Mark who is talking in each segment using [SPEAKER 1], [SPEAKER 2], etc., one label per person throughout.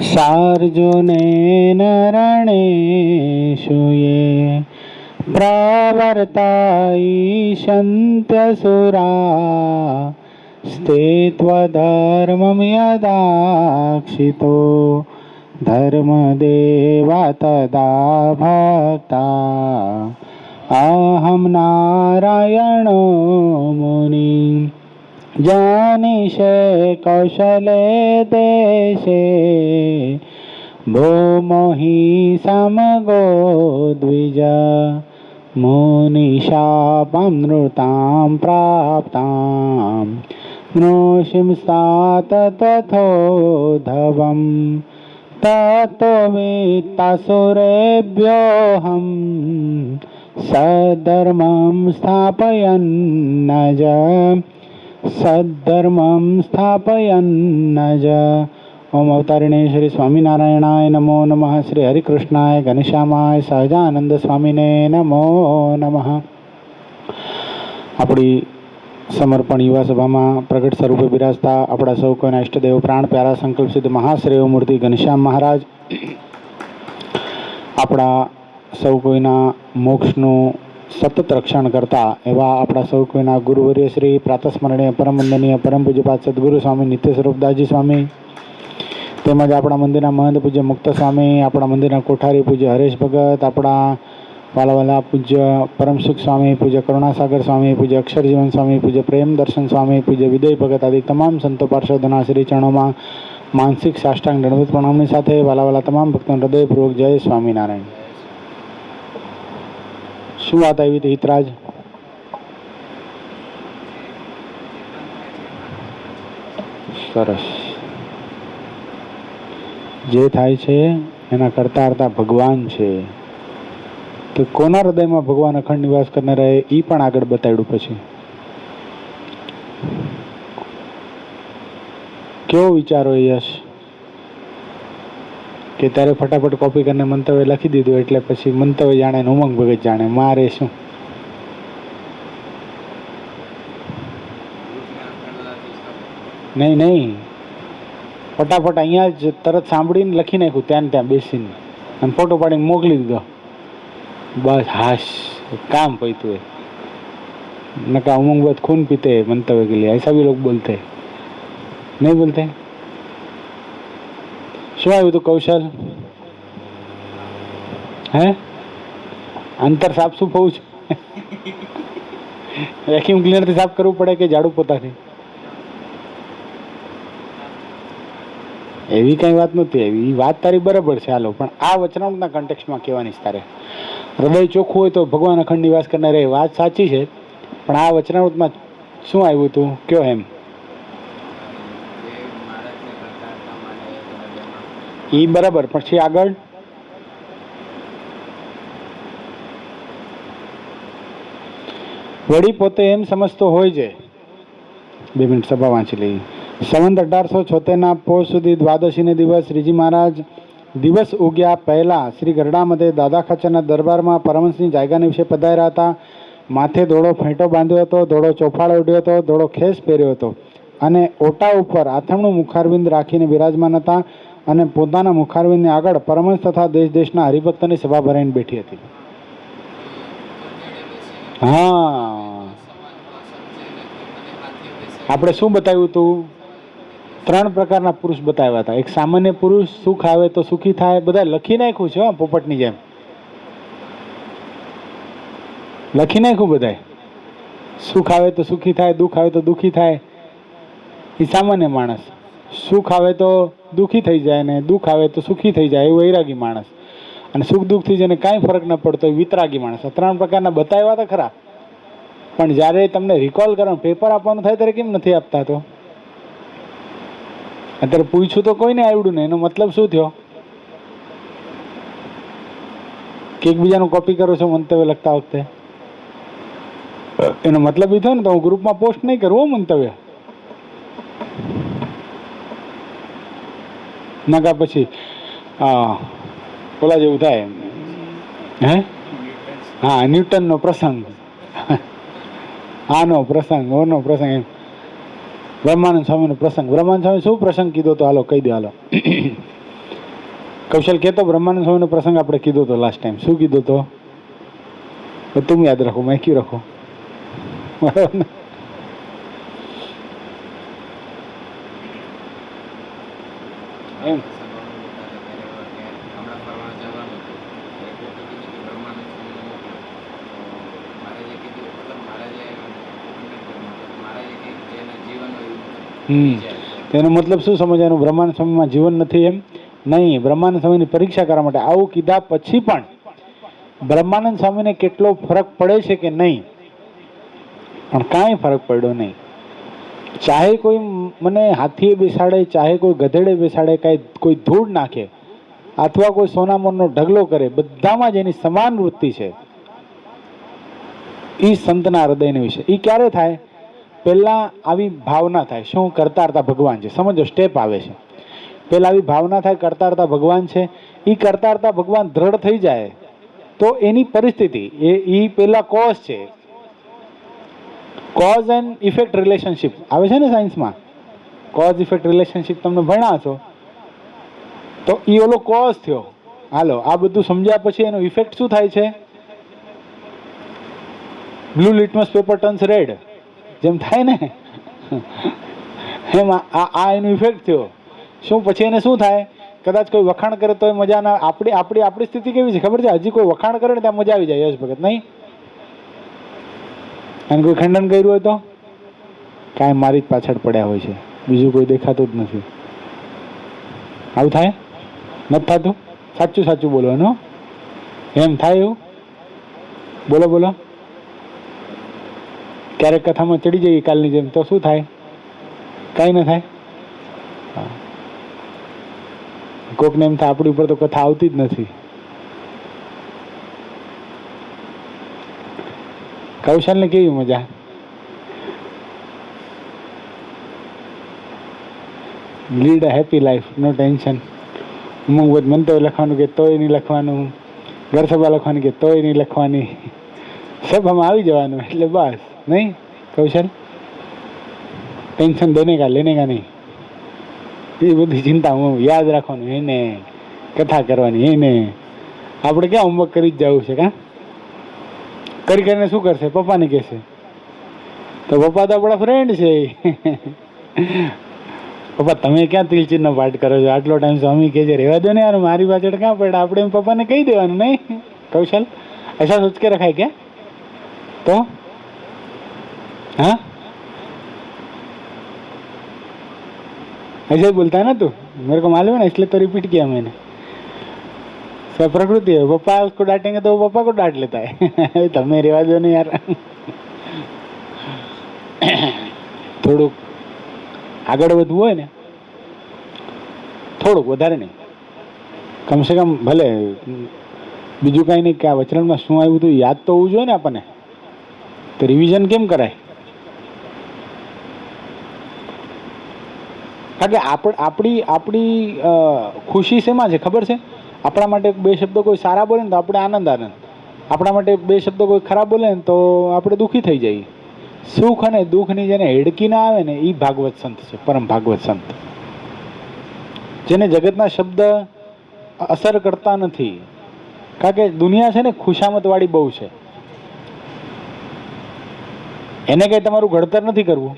[SPEAKER 1] सार्जुनेन रणेषु ये प्रवर्तयिष्यन्त्यसुरा स्थित्वधर्मं यदाक्षितो धर्मदेवा तदा भक्ता अहं नारायणो मुनि जानिषे कौशले देशे भूमो हि समगो द्विज मुनिशापमृतां प्राप्तां नृसिंस्तात तथोधवम् ततो वित्तासुरेभ्योऽहं सद्धर्मं स्थापयन्नज ओम अवतारिणे श्री स्वामीनारायणाय नमो नमः। श्री हरिकृष्णाय घनश्यामाय सहजानंद स्वामीने नमो नमः। अपनी समर्पण युवा सभा में प्रगट स्वरूपे बिराजता अपना सौ कोईना इष्टदेव प्राण प्यारा संकल्प सिद्ध महाश्रेय मूर्ति घनश्याम महाराज अपना सौ कोईना मोक्षनु सतत रक्षण करता एवा अपना सौ कोईना गुरुवर्य श्री प्रातस्मरणीय परम वंदनीय परम पूज्यपाद सद्गुरु स्वामी नित्य स्वरूपदासजी स्वामी तेमज अपना मंदिर महंत पूज्य मुक्त स्वामी अपना मंदिर कोठारी पूज्य हरेश भगत अपना वाला पूज्य परम सुख स्वामी पूज्य करुणासागर स्वामी पूज्य अक्षर जीवन स्वामी पूज्य प्रेम दर्शन स्वामी पूज्य विदय भगत आदि तमाम संतो पार्षदों श्री चरणों में मानसिक साष्टांग दंडवत प्रणामनी साथे वाला तमाम भक्तों हृदयपूर्वक जय स्वामीनारायण। शू बात आई थी हितराज? सरस जे थाय छे एना करता करता भगवान छे तो कोना हृदय में भगवान अखंड निवास करने रहे ई पण आगळ बताड्યું પછી क्यों विचारो यश के तारे फटाफट कॉपी करने मंतव्य लखी दीधું એટલે પછી મંતવ્ય જાણે ઉમંગ ભગત જાણે મારે શું नहीं नहीं फटाफट अहींया ज तरत सांभळीने लखी नाख्યું ત્યાં ત્યાં બેસીને અને ફોટો પાડીને મોકલી દીધો बस हाश काम पैतु है नका उमंग बहुत खून पीते हैं मंतव्य के लिए ऐसा भी लोग बोलते हैं नहीं बोलते शू आयु तो कौशल है अंतर साफ सूफ हो वैक्यूम क्लीनर थी साफ करવું પડે કે ઝાડુ પોતાથી એવી કઈ વાત નથી એવી વાત તારી બરાબર છે હાલો પણ આ વચનામૃતના કન્ટેક્સ્ટમાં કહેવાની છે તારે हृदय चोख्खું હોય तो भगवान अखंड निवास करने रहे बात साची है पण आ वचनामृतमां शुं आव्युं हतुं क्यो एम ई बराबर पछी आगळ वड़ी पोते एम समजतो होय जे 2 मिनिट सभा वांची लई संवत 1876 पोष सुधी द्वादशी ने दिवस श्रीजी महाराज दिवस उग्या पहला श्री गरडा मध्य दादा खाचरना दरबार में परमहंसनी जायगानी विषे पधार्या हता। माथे धोळो फेंटो बांध्यो हतो, धोळो चोफाळ ओढ्यो हतो, धोळो खेस પહેર્યો હતો અને ઓટા ઉપર આથમણું મુખારવિંદ રાખીને વિરાજમાન હતા અને પોતાના મુખારવિંદની આગળ પરમહંસ તથા દેશ દેશના હરિભક્તોની સભા ભરાઈને બેઠી હતી। હા આપણે શું બતાવ્યું હતું? 3 प्रकारना पुरुष बताव्या था। एक सामान्य पुरुष सुख आवे तो सुखी थाय बधा लखी नाख्युं छे पोपटनी जेम लखी नाख्युं बधाय सुख आवे तो सुखी थाय दुख आवे तो दुखी थाय ई सामान्य माणस सुख आवे तो दुखी थई जाय ने दुख आवे तो सुखी थई जाय वैरागी माणस अने सुख दुख थी जेने कांई फरक न पड़तो वितरागी माणस। 3 प्रकारना बताव्या था खरा पण ज्यारे तमने रिकॉल करवानुं पेपर आपवानुं थाय त्यारे केम नथी आपता? तो अत्यारे पूछ्યું तो कोई ने आवड्યું ने एनो मतलब શું થયો કે એકબીજાનું કોપી કરો છો મંતવ્ય લખતા વખતે એનો મતલબ એ થયો ને તો હું ગ્રુપમાં પોસ્ટ નહીં કરું મંતવ્ય નકા પછી ઓલા જેવું થાય હે હા ન્યૂટનનો પ્રસંગ આનો પ્રસંગ ઓનો પ્રસંગ એમ બ્રહ્માનંદ સ્વામીનો પ્રસંગ. બ્રહ્માનંદ સ્વામી શું પ્રસંગ કીધો તો? હાલો કહી દો. હાલો કૌશલ કહેતો, બ્રહ્માનંદ સ્વામીનો પ્રસંગ આપણે કીધો તો લાસ્ટ ટાઈમ. શું કીધો તો? તું યાદ રાખો, મેં ક્યું રાખો, બરાબર ને? એમ તેનો મતલબ શું સમજવાનું? બ્રહ્માનંદ સ્વામીમાં જીવન નથી એમ નહીં. બ્રહ્માનંદ સ્વામીની પરીક્ષા કરવા માટે આવું કીધા પછી પણ બ્રહ્માનંદ સ્વામીને કેટલો ફરક પડે છે કે નહીં, પણ કાંઈ ફરક પડ્યો નહીં. ચાહે કોઈ મને હાથીએ બેસાડે, ચાહે કોઈ ગધેડે બેસાડે, કાંઈ કોઈ ધૂળ નાખે અથવા કોઈ સોનામોરનો ઢગલો કરે, બધામાં જ એની સમાન વૃત્તિ છે. એ સંતના હૃદયને વિશે. એ ક્યારે થાય? પહેલાં આવી ભાવના થાય, શું? કરતા કરતા ભગવાન છે. સમજો, સ્ટેપ આવે છે. પહેલાં આવી ભાવના થાય, કરતા કરતા ભગવાન છે. એ કરતા કરતા ભગવાન દ્રઢ થઈ જાય તો એની પરિસ્થિતિ એ પહેલાં કોઝ છે. કોઝ એન્ડ ઇફેક્ટ રિલેશનશિપ આવે છે ને સાયન્સમાં. કોઝ ઇફેક્ટ રિલેશનશિપ તમને ભણ્યા છો તો એ ઓલો કોઝ થયો. હાલો, આ બધું સમજ્યા પછી એનો ઇફેક્ટ શું થાય છે? Blue litmus paper turns red, જેમ થાય ને એમ આ એનો ઇફેક્ટ થયો. શું પછી એને શું થાય? કદાચ કોઈ વખાણ કરે તો મજા ના. આપણી સ્થિતિ કેવી છે ખબર છે? હજી કોઈ વખાણ કરે ને ત્યાં મજા આવી જાય. યશ ભગત નહીં, અને કોઈ ખંડન કર્યું હોય તો કાંઈ મારી જ પાછળ પડ્યા હોય છે, બીજું કોઈ દેખાતું જ નથી. આવું થાય? નથી થતું? સાચું સાચું બોલવાનું. એમ થાય એવું? બોલો બોલો. ક્યારેક કથામાં ચડી જઈએ કાલની જેમ તો શું થાય? કાંઈ ન થાય. કોકને એમ થાય આપણી ઉપર તો કથા આવતી જ નથી. કૌશલને કેવી મજા? Lead a happy life, no tension. અમુક બધું મંતવ્ય લખવાનું કે તોય નહીં લખવાનું, ઘર સભા લખવાની કે તોય નહીં લખવાની, સભામાં આવી જવાનું એટલે બસ. નહીં કૌશલ? ટેન્શન દેને કા લેને કા નહીં. એ બધી ચિંતા હું યાદ રાખવાનું, એને કથા કરવાની, એને આપણે ક્યાં હોમવર્ક કરી જ જવું છે? કાં કરી કરીને શું કરશે? પપ્પાને કહેશે તો પપ્પા તો આપણા ફ્રેન્ડ છે. પપ્પા તમે ક્યાં તિલચીરનો પાઠ કરો છો? આટલો ટાઈમ સ્વામી કહે છે રહેવા દો ને યાર, મારી પાછળ ક્યાં પડ્યા? આપણે એમ પપ્પાને કહી દેવાનું. નહીં કૌશલ? ऐसा सोच के रखा है क्या? तो हाँ ऐसे ही बोलता है ना तू, मेरे को मालूम है ना, इसलिए तो रिपीट किया मैंने. सब प्रकृति है. पप्पा उसको डांटेंगे तो वो पप्पा को डांट लेता है. તમે રેવા દો ને યાર. થોડુંક આગળ વધવું હોય ને, થોડુંક, વધારે નહીં, કમસે કમ ભલે બીજું કાંઈ નહીં કે આ વચરણમાં શું આવ્યું હતું યાદ તો હોવું જોઈએ ને આપણને. તો રિવિઝન કેમ કરાય? કારણ કે આપણી ખુશી શેમાં છે ખબર છે? આપણા માટે બે શબ્દો કોઈ સારા બોલે ને તો આપણે આનંદ, આપણા માટે બે શબ્દો કોઈ ખરાબ બોલે ને તો આપણે દુઃખી થઈ જઈએ. સુખ અને દુઃખની જેને હેડકી ના આવે ને એ ભાગવત સંત છે, પરમ ભાગવત સંત. જેને જગતના શબ્દ અસર કરતા નથી. કારણ કે દુનિયા છે ને ખુશામતવાળી બહુ છે. એને કંઈ તમારું ઘડતર નથી કરવું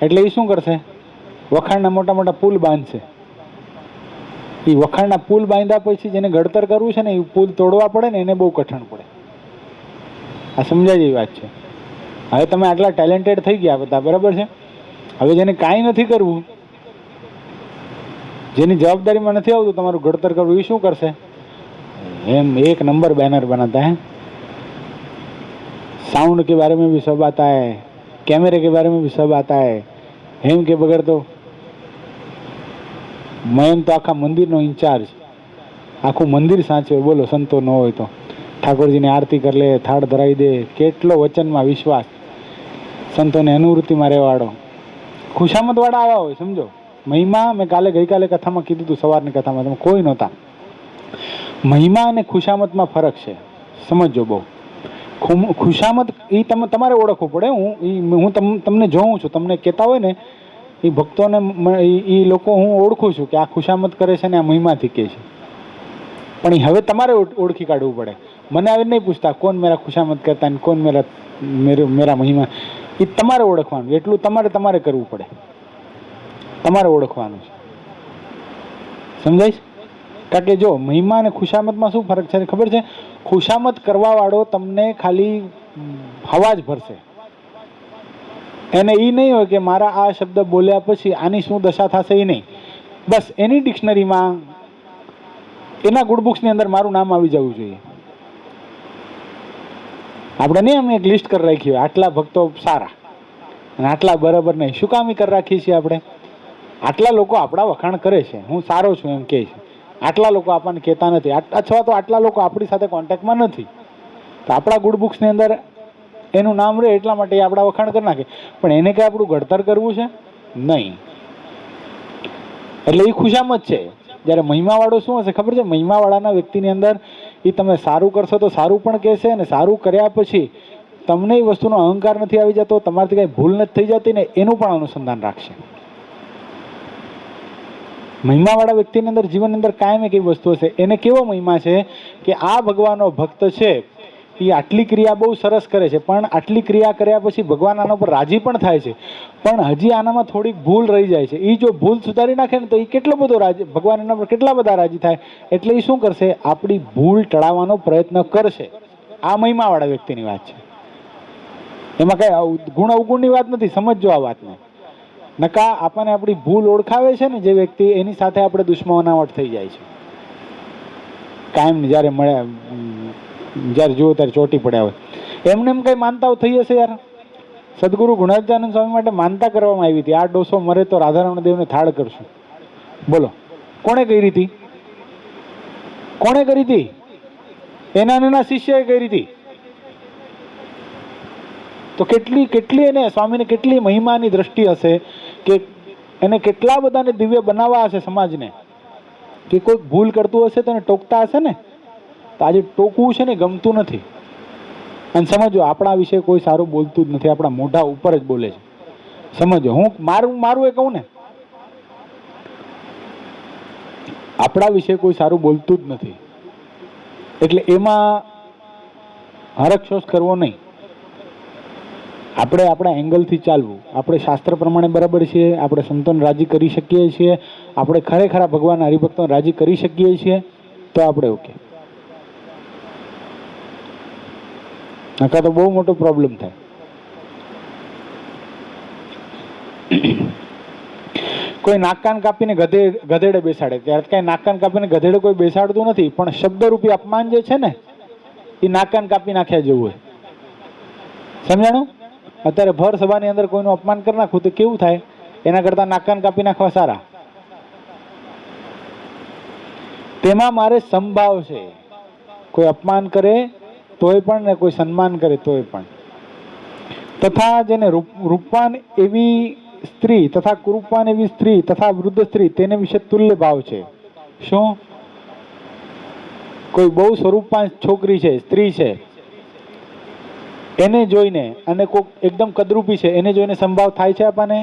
[SPEAKER 1] એટલે એ શું કરશે? વખાણના મોટા મોટા પુલ બાંધશે. એ વખાણના પુલ બાંધ્યા પછી જેને ઘડતર કરવું છે ને એ પુલ તોડવા પડે ને એને બહુ કઠણ પડે. આ સમજાય જેવી વાત છે. હવે તમે આટલા ટેલેન્ટેડ થઈ ગયા બધા, બરાબર છે? હવે જેને કાંઈ નથી કરવું, જેની જવાબદારીમાં નથી આવતું તમારું ઘડતર કરવું, એ શું કરશે? એમ એક नंबर बैनर बनाता है, साउंड के बारे में भी सब आता है, कैमरे के बारे में भी सब आता है. એમ કે બગર તો મયંક તો આખા મંદિરનો ઇન્ચાર્જ, આખું મંદિર સાચવે. બોલો, સંતો ન હોય તો ઠાકોરજીની આરતી કરી લે, થાળ ધરાવી દે. કેટલો વચનમાં વિશ્વાસ, સંતોને અનુવૃત્તિમાં રહેવાડો, ખુશામતવાળા આવા હોય. સમજો મહિમા, મેં ગઈકાલે કથામાં કીધું હતું, સવારની કથામાં તમે કોઈ નહોતા. મહિમા અને ખુશામતમાં ફરક છે, સમજો બહુ. ખુશામત એ તમારે ઓળખવું પડે. હું તમને જોઉં છું, તમને કહેતા હોય ને એ ભક્તોને એ લોકો હું ઓળખું છું કે આ ખુશામત કરે છે ને આ મહિમાથી કહે છે, પણ એ હવે તમારે ઓળખી કાઢવું પડે. મને આવી નહીં પૂછતા કોણ મેરા ખુશામત કરતા ને કોણ મેરા મહિમા, એ તમારે ઓળખવાનું, એટલું તમારે કરવું પડે, તમારે ઓળખવાનું છે. સમજાય છે? કારણ કે જો મહિમા અને ખુશામતમાં શું ફરક છે ખબર છે? ખુશામત કરવા વાળો તમને ખાલી હવા જ ભરશે, એને એ નહીં હોય કે મારા આ શબ્દ બોલ્યા પછી આની શું દશા થશે, એ નહીં. બસ એની ડિક્શનરીમાં એના ગુડબુક્સની અંદર મારું નામ આવી જવું જોઈએ. આપણે નહીં અમે એક લિસ્ટ કરી રાખી હોય, આટલા ભક્તો સારા અને આટલા બરાબર નહીં. શું કામ કરી રાખીએ છીએ આપણે? આટલા લોકો આપણા વખાણ કરે છે, હું સારો છું એમ કહે છે, આટલા લોકો આપણને કહેતા નથી, અથવા તો આટલા લોકો આપણી સાથે કોન્ટેક્ટમાં નથી, તો આપણા ગુડબુક્સની અંદર એનું નામ રહે એટલા માટે એ આપણા વખાણ કરી નાખે. પણ એને કંઈ આપણું ઘડતર કરવું છે નહીં. એટલે એ ખુશામત છે. જ્યારે મહિમાવાળો શું હશે ખબર છે? મહિમાવાળાના વ્યક્તિની અંદર એ તમે સારું કરશો તો સારું પણ કહેશે, અને સારું કર્યા પછી તમને એ વસ્તુનો અહંકાર નથી આવી જતો, તમારાથી કંઈ ભૂલ નથી થઈ જતી ને, એનું પણ અનુસંધાન રાખશે. મહિમાવાળા વ્યક્તિની અંદર જીવનની અંદર કાયમ એક એવી વસ્તુ હશે, એને કેવો મહિમા છે કે આ ભગવાનનો ભક્ત છે, એ આટલી ક્રિયા બહુ સરસ કરે છે, પણ આટલી ક્રિયા કર્યા પછી ભગવાન આના ઉપર રાજી પણ થાય છે, પણ હજી આનામાં થોડીક ભૂલ રહી જાય છે. એ જો ભૂલ સુધારી નાખે ને તો એ કેટલો બધો રાજી, ભગવાન એના પર કેટલા બધા રાજી થાય. એટલે એ શું કરશે? આપણી ભૂલ ટળાવવાનો પ્રયત્ન કરશે. આ મહિમાવાળા વ્યક્તિની વાત છે. એમાં કઈ ગુણ અવગુણની વાત નથી, સમજજો આ વાતને. નકા આપણને આપણી ભૂલ ઓળખાવે છે ને જે વ્યક્તિ, એની સાથે આપણે દુશ્મનાવટ થઈ જાય છે કાયમ. જ્યારે મળ્યા, જ્યારે જુઓ ત્યારે ચોટી પડ્યા હોય. એમને એમ કઈ માનતાઓ થઈ હશે યાર? સદગુરુ ગુણાતીતાનંદ સ્વામી માટે માનતા કરવામાં આવી હતી, આ ડોસો મરે તો રાધારમણ દેવને થાળ કરશું. બોલો, કોણે કરી હતી? કોણે કરી હતી? એના શિષ્યએ કરી હતી. તો કેટલી એને સ્વામીને કેટલી મહિમાની દ્રષ્ટિ હશે કે એને કેટલા બધાને દિવ્ય બનાવવા હશે સમાજને, કે કોઈ ભૂલ કરતું હશે તો એને ટોકતા હશે ને. તો આજે ટોકવું છે ને ગમતું નથી. અને સમજો, આપણા વિશે કોઈ સારું બોલતું જ નથી, આપણા મોઢા ઉપર જ બોલે છે. સમજો, હું મારું એ કહું ને, આપણા વિશે કોઈ સારું બોલતું જ નથી, એટલે એમાં હરખશોષ કરવો નહીં. આપણે આપણા એંગલથી ચાલવું. આપણે શાસ્ત્ર પ્રમાણે બરાબર છીએ, આપણે સંતોને રાજી કરી શકીએ છીએ, આપણે ખરેખર ભગવાન હરિભક્તોને રાજી કરી શકીએ છીએ, તો આપણે ઓકે. નકા તો બહુ મોટો પ્રોબ્લેમ થાય. કોઈ નાક કાન કાપીને ગધેડે બેસાડે, ત્યારે કઈ નાક કાન કાપીને ગધેડે કોઈ બેસાડતું નથી, પણ શબ્દરૂપી અપમાન જે છે ને, એ નાક કાન કાપી નાખ્યા જેવું હોય. સમજાણું? અત્યારે ભર સભાની અંદર કોઈનું અપમાન કરી નાખવું તો કેવું થાય? એના કરતા નાક કાન કાપી નાખવા સારા. તેમાં મારે સંભાવ છે, કોઈ અપમાન કરે તોય પણ ને કોઈ સન્માન કરે તોય પણ. તથા જેને રૂપવાન એવી સ્ત્રી તથા કુરૂપવાન એવી સ્ત્રી તથા વૃદ્ધ સ્ત્રી, તેને વિશે તુલ્ય ભાવ છે. શું? કોઈ બહુ સ્વરૂપવાન છોકરી છે, સ્ત્રી છે, એને જોઈને, અને કોઈક એકદમ કદરૂપી છે એને જોઈને સંભાવ થાય છે આપણને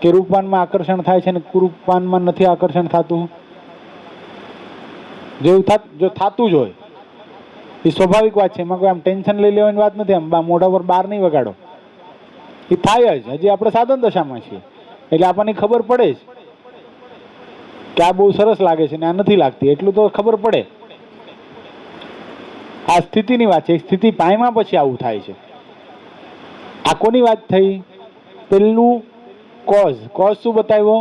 [SPEAKER 1] કે રૂપવાનમાં આકર્ષણ થાય છે ને કુરૂપવાનમાં નથી આકર્ષણ થતું? જો થતું જ હોય એ સ્વાભાવિક વાત છે, એમાં કોઈ આમ ટેન્શન લઈ લેવાની વાત નથી. આમ મોઢા પર બાર નહીં વગાડો, એ થાય જ. હજી આપણે સાધન દશામાં છીએ એટલે આપણને ખબર પડે જ કે આ બહુ સરસ લાગે છે ને આ નથી લાગતી, એટલું તો ખબર પડે. આ સ્થિતિની વાત છે. સ્થિતિ પાયમાં પછી આવું થાય છે. આ કોની વાત થઈ? પેલું કોઝ શું બતાવ્યો?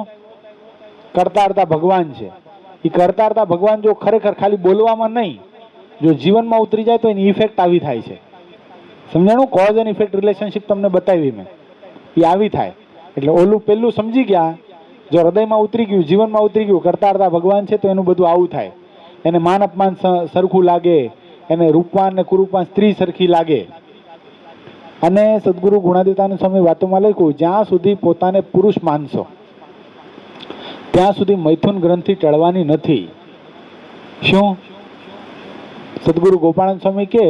[SPEAKER 1] કરતા હરતા ભગવાન છે. એ કરતા હરતા ભગવાન જો ખરેખર ખાલી બોલવામાં નહીં, જો જીવનમાં ઉતરી જાય તો એની ઇફેક્ટ આવી થાય છે. સમજાણું? કોઝ એન્ડ ઇફેક્ટ રિલેશનશિપ તમને બતાવી મેં, એ આવી થાય. એટલે ઓલું પેલું સમજી ગયા, જો હૃદયમાં ઉતરી ગયું, જીવનમાં ઉતરી ગયું, કરતા હરતા ભગવાન છે, તો એનું બધું આવું થાય. એને માન અપમાન સરખું લાગે, એને રૂપવાન ને કુરૂપવાન સ્ત્રી સરખી લાગે. અને સદગુરુ ગુણાતીતાનંદ સ્વામી વાતોમાં લખ્યું, જ્યાં સુધી પોતાને પુરુષ માનશો ત્યાં સુધી મૈથુન ગ્રંથિ ટળવાની નથી. શું? સદગુરુ ગોપાળાનંદ સ્વામી કે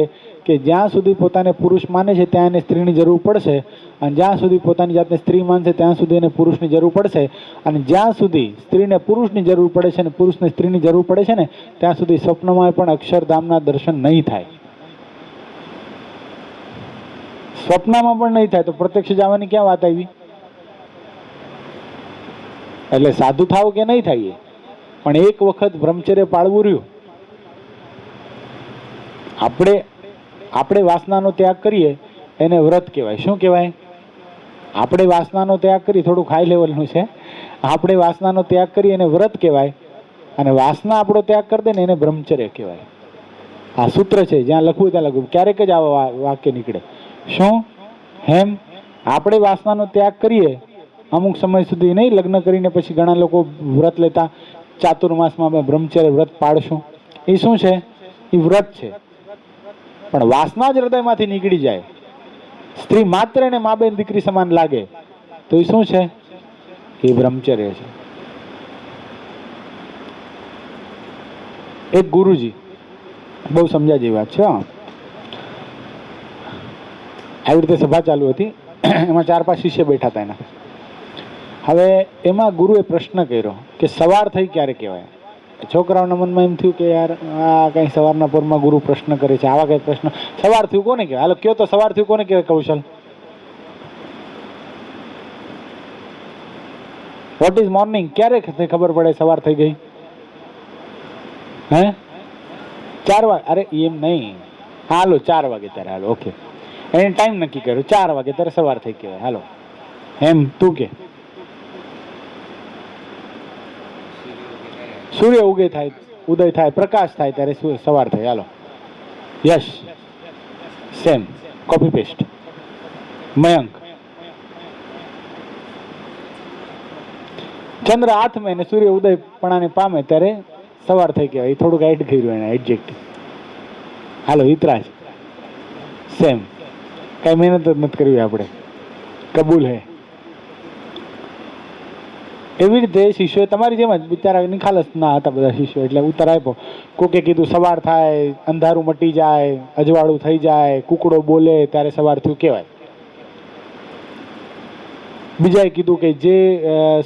[SPEAKER 1] કે જ્યાં સુધી પોતાને પુરુષ માને છે ત્યાં એને સ્ત્રીની જરૂર પડશે, અને જ્યાં સુધી પોતાની જાતને સ્ત્રી માનશે ત્યાં સુધી એને પુરુષની જરૂર પડશે, અને જ્યાં સુધી સ્ત્રીને પુરુષની જરૂર પડે છે અને પુરુષને સ્ત્રીની જરૂર પડે છે ને ત્યાં સુધી સ્વપ્નમાં પણ અક્ષરધામના દર્શન નહીં થાય. સ્વપ્નમાં પણ નહીં થાય તો પ્રત્યક્ષ જવાની ક્યાં વાત આવી? એટલે સાધુ થાવ કે નહીં થાય, પણ એક વખત બ્રહ્મચર્ય પાળવું રહ્યું. આપણે વાસનાનો ત્યાગ કરીએ એને વ્રત કહેવાય. શું કહેવાય? આપણે વાસનાનો ત્યાગ કરી, થોડુંક હાઈ લેવલનું છે, આપણે વાસનાનો ત્યાગ કરી એને વ્રત કહેવાય, અને વાસના આપણો ત્યાગ કરી દે ને એને બ્રહ્મચર્ય કહેવાય. આ સૂત્ર છે, જ્યાં લખવું ત્યાં લખવું. ક્યારેક જ આવા વાક્ય નીકળે. શું? હેમ આપણે વાસનાનો ત્યાગ કરીએ અમુક સમય સુધી, નહીં લગ્ન કરીને પછી ઘણા લોકો વ્રત લેતા, ચાતુર્માસમાં અમે બ્રહ્મચર્ય વ્રત પાડશું. એ શું છે? એ વ્રત છે. પણ વાસના જ હૃદયમાંથી નીકળી જાય, સ્ત્રી માત્ર એને મા બેન દીકરી સમાન લાગે, તો એ શું છે? એ બ્રહ્મચર્ય છે. એક ગુરુજી, બહુ સમજ્યા જેવી વાત છે. આવી રીતે સભા ચાલુ હતી, એમાં 4-5 શિષ્ય બેઠા હતા એના. હવે એમાં ગુરુએ પ્રશ્ન કર્યો કે સવાર થઈ ક્યારે કહેવાય? છોકરાઓના મનમાં એમ થયું કે યાર આ કંઈ સવારના પોરમાં ગુરુ પ્રશ્ન કરે છે, આવા કંઈ પ્રશ્ન. સવાર થયું કોને કહેવાય? હાલો કયો તો, સવાર થયું કોને કહેવાય? કૌશલ, વોટ ઇઝ મોર્નિંગ? ક્યારે ખબર પડે સવાર થઈ ગઈ? હે 4 વાગે? અરે એમ નહીં, હાલો 4 વાગે ત્યારે, હાલો ઓકે, એને ટાઈમ નક્કી કર્યો 4 વાગે ત્યારે સવાર થઈ કહેવાય. હાલો એમ તું કે સૂર્ય ઉગે થાય, ઉદય થાય, પ્રકાશ થાય ત્યારે સવાર થાય. હાલો યશ, સેમ, કોપી પેસ્ટ. મયંક, ચંદ્ર હાથમે ને સૂર્ય ઉદય પણાને પામે ત્યારે સવાર થઈ કહેવાય. એ થોડુંક એડ કર્યું એને એડજેક્ટિવ. હાલો હિતરાજ, સેમ, કઈ મહેનત જ નથી કરવી આપણે, કબૂલ હે. એવી રીતે શિષ્યોએ તમારી જેમ જ બિચારા નિખાલસ ના હતા બધા શિષ્યો, એટલે ઉત્તર આપ્યો. કોકે કીધું સવાર થાય, અંધારું મટી જાય, અજવાળું થઈ જાય, કુકડો બોલે ત્યારે સવાર થયું કહેવાય. બીજાએ કીધું કે જે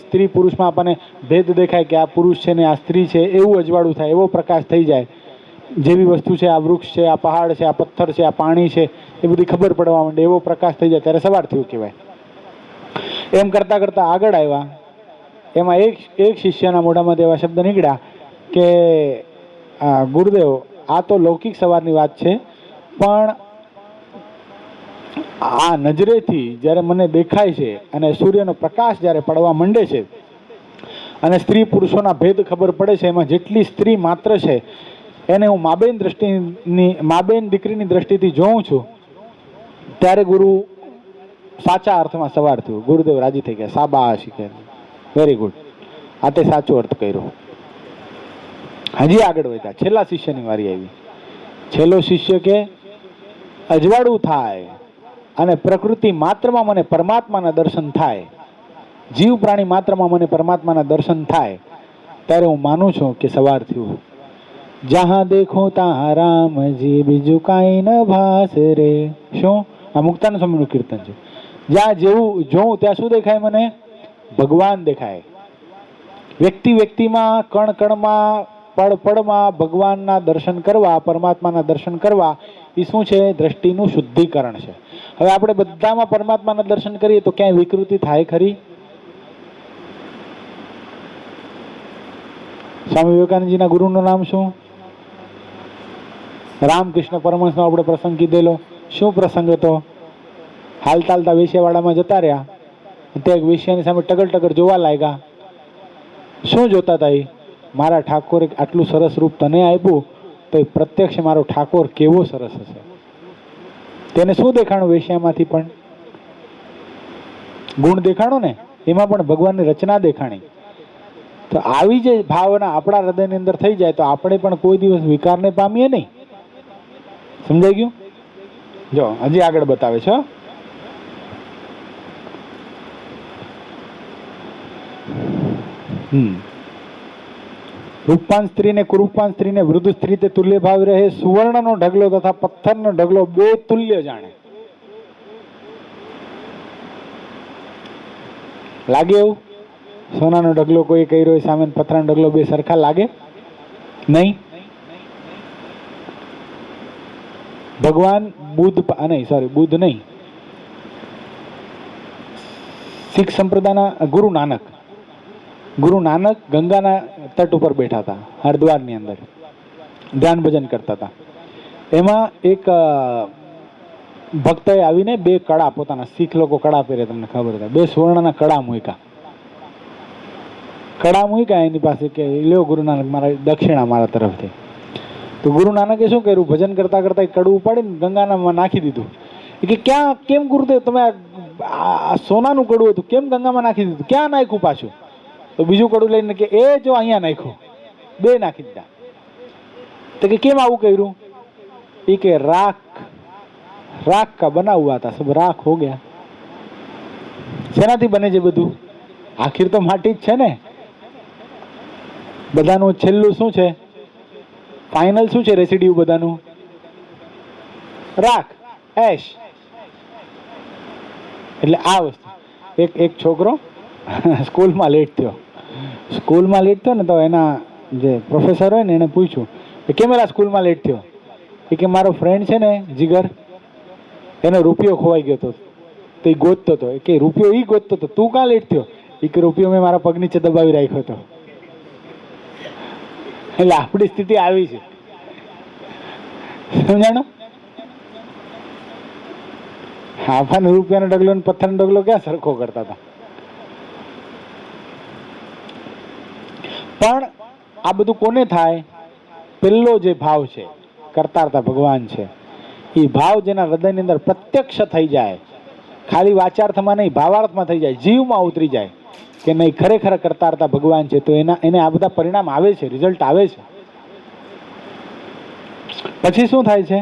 [SPEAKER 1] સ્ત્રી પુરુષમાં આપણને ભેદ દેખાય કે આ પુરુષ છે ને આ સ્ત્રી છે, એવું અજવાળું થાય, એવો પ્રકાશ થઈ જાય, જેવી વસ્તુ છે, આ વૃક્ષ છે, આ પહાડ છે, આ પથ્થર છે, આ પાણી છે, એ બધી ખબર પડવા માંડે, એવો પ્રકાશ થઈ જાય ત્યારે સવાર થયું કહેવાય. એમ કરતાં કરતાં આગળ આવ્યા. એમાં એક શિષ્યના મોઢામાંથી એવા શબ્દ નીકળ્યા કે ગુરુદેવ, આ તો લૌકિક સવારની વાત છે, પણ આ નજરેથી જ્યારે મને દેખાય છે અને સૂર્યનો પ્રકાશ જ્યારે પડવા માંડે છે અને સ્ત્રી પુરુષોના ભેદ ખબર પડે છે, એમાં જેટલી સ્ત્રી માત્ર છે એને હું માબેન દીકરીની દ્રષ્ટિથી જોઉં છું, ત્યારે ગુરુ સાચા અર્થમાં સવાર થયું. ગુરુદેવ રાજી થઈ ગયા, શાબાશ, વેરી ગુડ, આ તે સાચો અર્થ કર્યો. હજી આગળ વધ્યા. છેલ્લા શિષ્યની વારી આવી. છેલ્લો શિષ્ય કે અજવાળું થાય અને પ્રકૃતિ માત્રમાં મને પરમાત્માના દર્શન થાય, જીવ પ્રાણી માત્રમાં મને પરમાત્માના દર્શન થાય, ત્યારે હું માનું છું કે સવાર થયું. જહાં દેખો ત્યાં રામજી, બીજું કાંઈ ન ભાસ રે. શું? આ મુક્તાનંદ સ્વામીનું કીર્તન છે. જ્યાં જેવું જોઉં ત્યાં શું દેખાય મને? ભગવાન દેખાય. વ્યક્તિમાં, કણ કણમાં, પળ પળમાં ભગવાનના દર્શન કરવા, પરમાત્માના દર્શન કરવા, એ શું છે? દ્રષ્ટિનું શુદ્ધિકરણ છે. હવે આપણે બધામાં પરમાત્માના દર્શન કરીએ તો ક્યાંય વિકૃતિ થાય ખરી? સ્વામી વિવેકાનંદજીના ગુરુનું નામ શું? રામકૃષ્ણ પરમહંસનો આપણે પ્રસંગ કીધેલો. શું પ્રસંગ હતો? હાલતા હાલતા વેશ્યાવાડામાં જતા રહ્યા, ત્યાં એક વેશ્યાની સામે ટગર ટગર જોવા લાગ્યા. શું જોતા હતા? એ મારા ઠાકોરે આટલું સરસ રૂપ તને આપ્યું, તો એ પ્રત્યક્ષ મારો ઠાકોર કેવો સરસ હશે. તેને શું દેખાણું? વેશ્યામાંથી પણ ગુણ દેખાણો ને, એમાં પણ ભગવાનની રચના દેખાણી. તો આવી જે ભાવના આપણા હૃદયની અંદર થઈ જાય તો આપણે પણ કોઈ દિવસ વિકારને પામીએ નહીં. સમજાઈ ગયું? જો હજી આગળ બતાવે છે. રૂપવાન સ્ત્રીને કુરૂપવાન સ્ત્રીને વૃદ્ધ સ્ત્રી તે તુલ્ય ભાવ રહે, સુવર્ણનો ઢગલો તથા પથ્થરનો ઢગલો બે તુલ્ય જાણે. લાગે એવું? સોનાનો ઢગલો કોઈ કર્યો હોય સામે, પથ્થરનો ઢગલો બે સરખા લાગે નહીં? ભગવાન બુદ્ધ નહીં, સોરી બુદ્ધ નહીં, શીખ સંપ્રદાયના ગુરુ નાનક ગંગાના તટ ઉપર બેઠા હતા, હરિદ્વારની અંદર ધ્યાન ભજન કરતા હતા. એમાં એક ભક્તએ આવીને બે કડા, પોતાના શીખ લોકો કડા પહેરે, તમને ખબર હતા, બે સુવર્ણના કડા મૂક્યા એની પાસે કે લ્યો ગુરુ નાનક મારા દક્ષિણા મારા તરફથી. તો ગુરુ નાનકે શું કર્યું, ભજન કરતા કરતા એક કડું ઉપાડીને ગંગામાં નાખી દીધું. કે ક્યાં, કેમ ગુરુદેવ તમે આ સોનાનું કડું હતું કેમ ગંગામાં નાખી દીધું, ક્યાં નાખ્યું પાછું? તો બીજું કડું લઈને કે એ જો અહીંયા નાખ્યું, બે નાખી દીધા. તો કે કેમ આવું કર્યું? એ કે રાખ કા બના હુઆ था, सब राख हो गया. શેનાથી બને છે બધું? આખીર તો માટી જ છે ને. બધાનું છેલ્લું શું છે, ફાઇનલ શું છે રેસિડ્યુ બધાનું? રાખ, એશ. એટલે આ વસ્તુ. એક છોકરો સ્કૂલમાં લેટ થયો ને, તો એના જે પ્રોફેસર હોય ને એને પૂછ્યું કે કેમ એલા સ્કૂલમાં લેટ થયો? એ કે મારો ફ્રેન્ડ છે ને જીગર, એનો રૂપિયો ખોવાઈ ગયો હતો, તો એ ગોતતો હતો. કે રૂપિયો એ ગોતતો હતો, તું કાં લેટ થયો? એ કે રૂપિયો મેં મારા પગ નીચે દબાવી રાખ્યો હતો. એટલે આપણી સ્થિતિ આવી છે, સમજાણો? આપણને રૂપિયાનો ડગલો ને પથ્થરનો ડગલો ક્યાં સરખો કરતા હતા? પણ આ બધું કોને થાય? પેલો જે ભાવ છે, કરતારતા ભગવાન છે, એ ભાવ જેના હૃદયની અંદર પ્રત્યક્ષ થઈ જાય, ખાલી વાચાર્થમાં નહીં ભાવાર્થમાં થઈ જાય, જીવમાં ઉતરી જાય કે નહીં ખરેખર કરતારતા ભગવાન છે, તો એને આ બધા પરિણામ આવે છે, રિઝલ્ટ આવે છે. પછી શું થાય છે?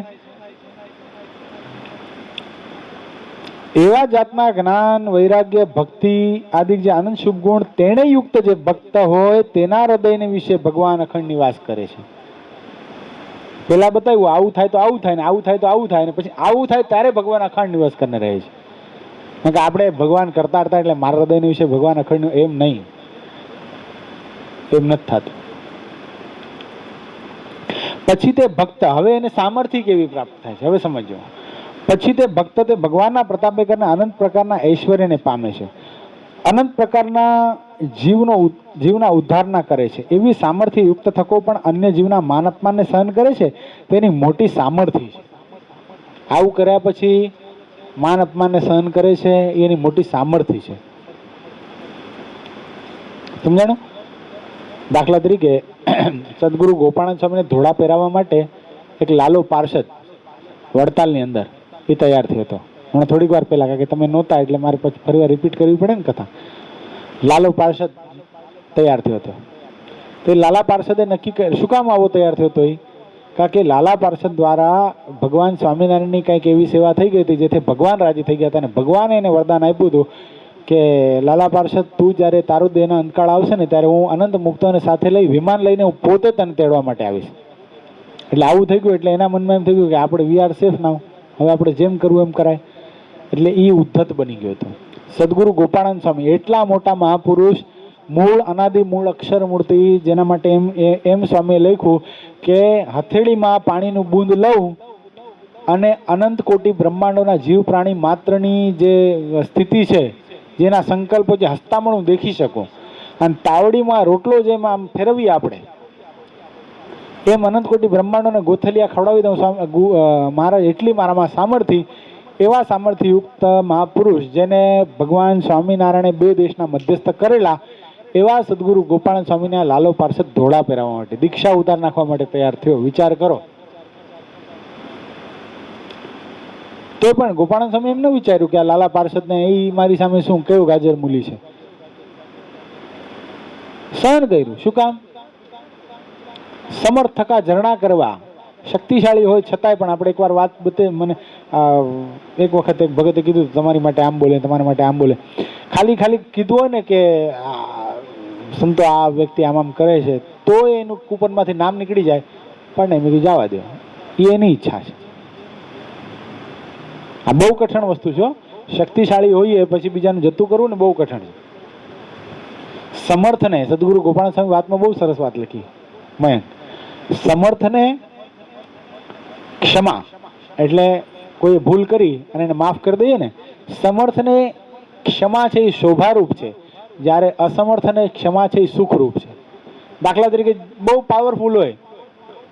[SPEAKER 1] એવા જાતના જ્ઞાન, વૈરાગ્ય, ભક્તિ આદિ જે આનંદ શુભ ગુણ તેને યુક્ત જે ભક્ત હોય તેના હૃદયને વિશે ભગવાન અખંડ નિવાસ કરે છે. પેલા બતાવ્યું આવું થાય તો આવું થાય ને આવું થાય તો આવું થાય, ને પછી આવું થાય ત્યારે ભગવાન અખંડ નિવાસ કરીને રહે છે. કારણ કે આપણે ભગવાન કરતા હતા એટલે મારા હૃદયની વિશે ભગવાન અખંડ, એમ નહીં, એમ નથી થતું. પછી તે ભક્ત, હવે એને સામર્થ્ય કેવી પ્રાપ્ત થાય છે હવે સમજો. પછી તે ભક્ત તે ભગવાનના પ્રતાપે કરીને અનંત પ્રકારના ઐશ્વર્યને પામે છે, અનંત પ્રકારના જીવના ઉદ્ધારના કરે છે. એવી સામર્થ્ય યુક્ત થકો પણ અન્ય જીવના માન અપમાનને સહન કરે છે, તેની મોટી સામર્થ્ય છે. આવું કર્યા પછી માન અપમાનને સહન કરે છે, એની મોટી સામર્થ્ય છે. સમજાણું? દાખલા તરીકે સદગુરુ ગોપાળાનંદ સ્વામીને ધોળા પહેરાવવા માટે એક લાલો પાર્ષદ વડતાલની અંદર એ તૈયાર થયો હતો. હમણાં થોડીક વાર પહેલા, કારણ કે તમે નહોતા એટલે મારે પછી ફરી વાર રિપીટ કરવી પડે ને કથા. લાલો પાર્ષદ તૈયાર થયો હતો. તો લાલા પાર્ષદે નક્કી કર્યું, શું કામ આવો તૈયાર થયો હતો? કારણ કે લાલા પાર્ષદ દ્વારા ભગવાન સ્વામિનારાયણની કંઈક એવી સેવા થઈ ગઈ હતી જેથી ભગવાન રાજી થઈ ગયા હતા, અને ભગવાને એને વરદાન આપ્યું હતું કે લાલા પાર્ષદ તું જ્યારે તારું દેહનો અંતકાળ આવશે ને ત્યારે હું અનંત મુક્તોને સાથે લઈ વિમાન લઈને હું પોતે તને તેડવા માટે આવીશ. એટલે આવું થઈ ગયું. એટલે એના મનમાં એમ થઈ ગયું કે આપણે વી આર સેફ નાવ, હવે આપણે જેમ કરવું એમ કરાય. એટલે એ ઉદ્ધત બની ગયો હતો. સદગુરુ ગોપાળાનંદ સ્વામી એટલા મોટા મહાપુરુષ, મૂળ અનાદિ મૂળ અક્ષર મૂર્તિ, જેના માટે એમ સ્વામીએ લખ્યું કે હથેળીમાં પાણીનું બૂંદ લઉં અને અનંત કોટી બ્રહ્માંડોના જીવ પ્રાણી માત્રની જે સ્થિતિ છે, જેના સંકલ્પો જે હસ્તામણ હું દેખી શકું, અને તાવડીમાં રોટલો જેમ આમ ફેરવીએ આપણે, એમ અનંત કોટી બ્રહ્માંડોને ગોથલિયા ખવડાવી દઉં મહારાજ, એટલી મારામાં સામર્થ્ય. એવા સામર્થ્યયુક્ત મહાપુરુષ જેને ભગવાન સ્વામિનારાયણે બે દેશના મધ્યસ્થ કરેલા, એવા સદગુરુ ગોપાળાનંદ સ્વામીને લાલો પાર્ષદ ધોળા પહેરાવવા માટે, દીક્ષા ઉતાર નાખવા માટે તૈયાર થયો. વિચાર કરો. તો પણ ગોપાળાનંદ સ્વામી એમ ન વિચાર્યું કે આ લાલા પાર્ષદને એ મારી સામે શું કેવું ગાજર મૂલી છે. સહન કર્યું. શું કામ? સમર્થ થકા ઝરણા કરવા, શક્તિશાળી હોય છતાંય પણ. આપણે એકવાર વાત બતે, મને એક વખત એક ભગતે કીધું તમારી માટે આમ બોલે, તમારા માટે આમ બોલે. ખાલી કીધું હોય ને કે સંતો આ વ્યક્તિ આમ કરે છે તો એનું કૂપનમાંથી નામ નીકળી જાય, પણ નહીં, મેં કીધું જવા દો, એ એની ઈચ્છા છે. આ બહુ કઠણ વસ્તુ છે. શક્તિશાળી હોઈએ પછી બીજાનું જતું કરવું ને બહુ કઠણ છે. સમર્થને સદગુરુ ગોપાલ સ્વામી વાતમાં બહુ સરસ વાત લખી મયંક. સમર્થને ક્ષમા એટલે કોઈ ભૂલ કરી અને એને માફ કરી દઈએ ને, સમર્થને ક્ષમા છે એ શોભારૂપ છે, જ્યારે અસમર્થને ક્ષમા છે એ સુખરૂપ છે. દાખલા તરીકે બહુ પાવરફુલ હોય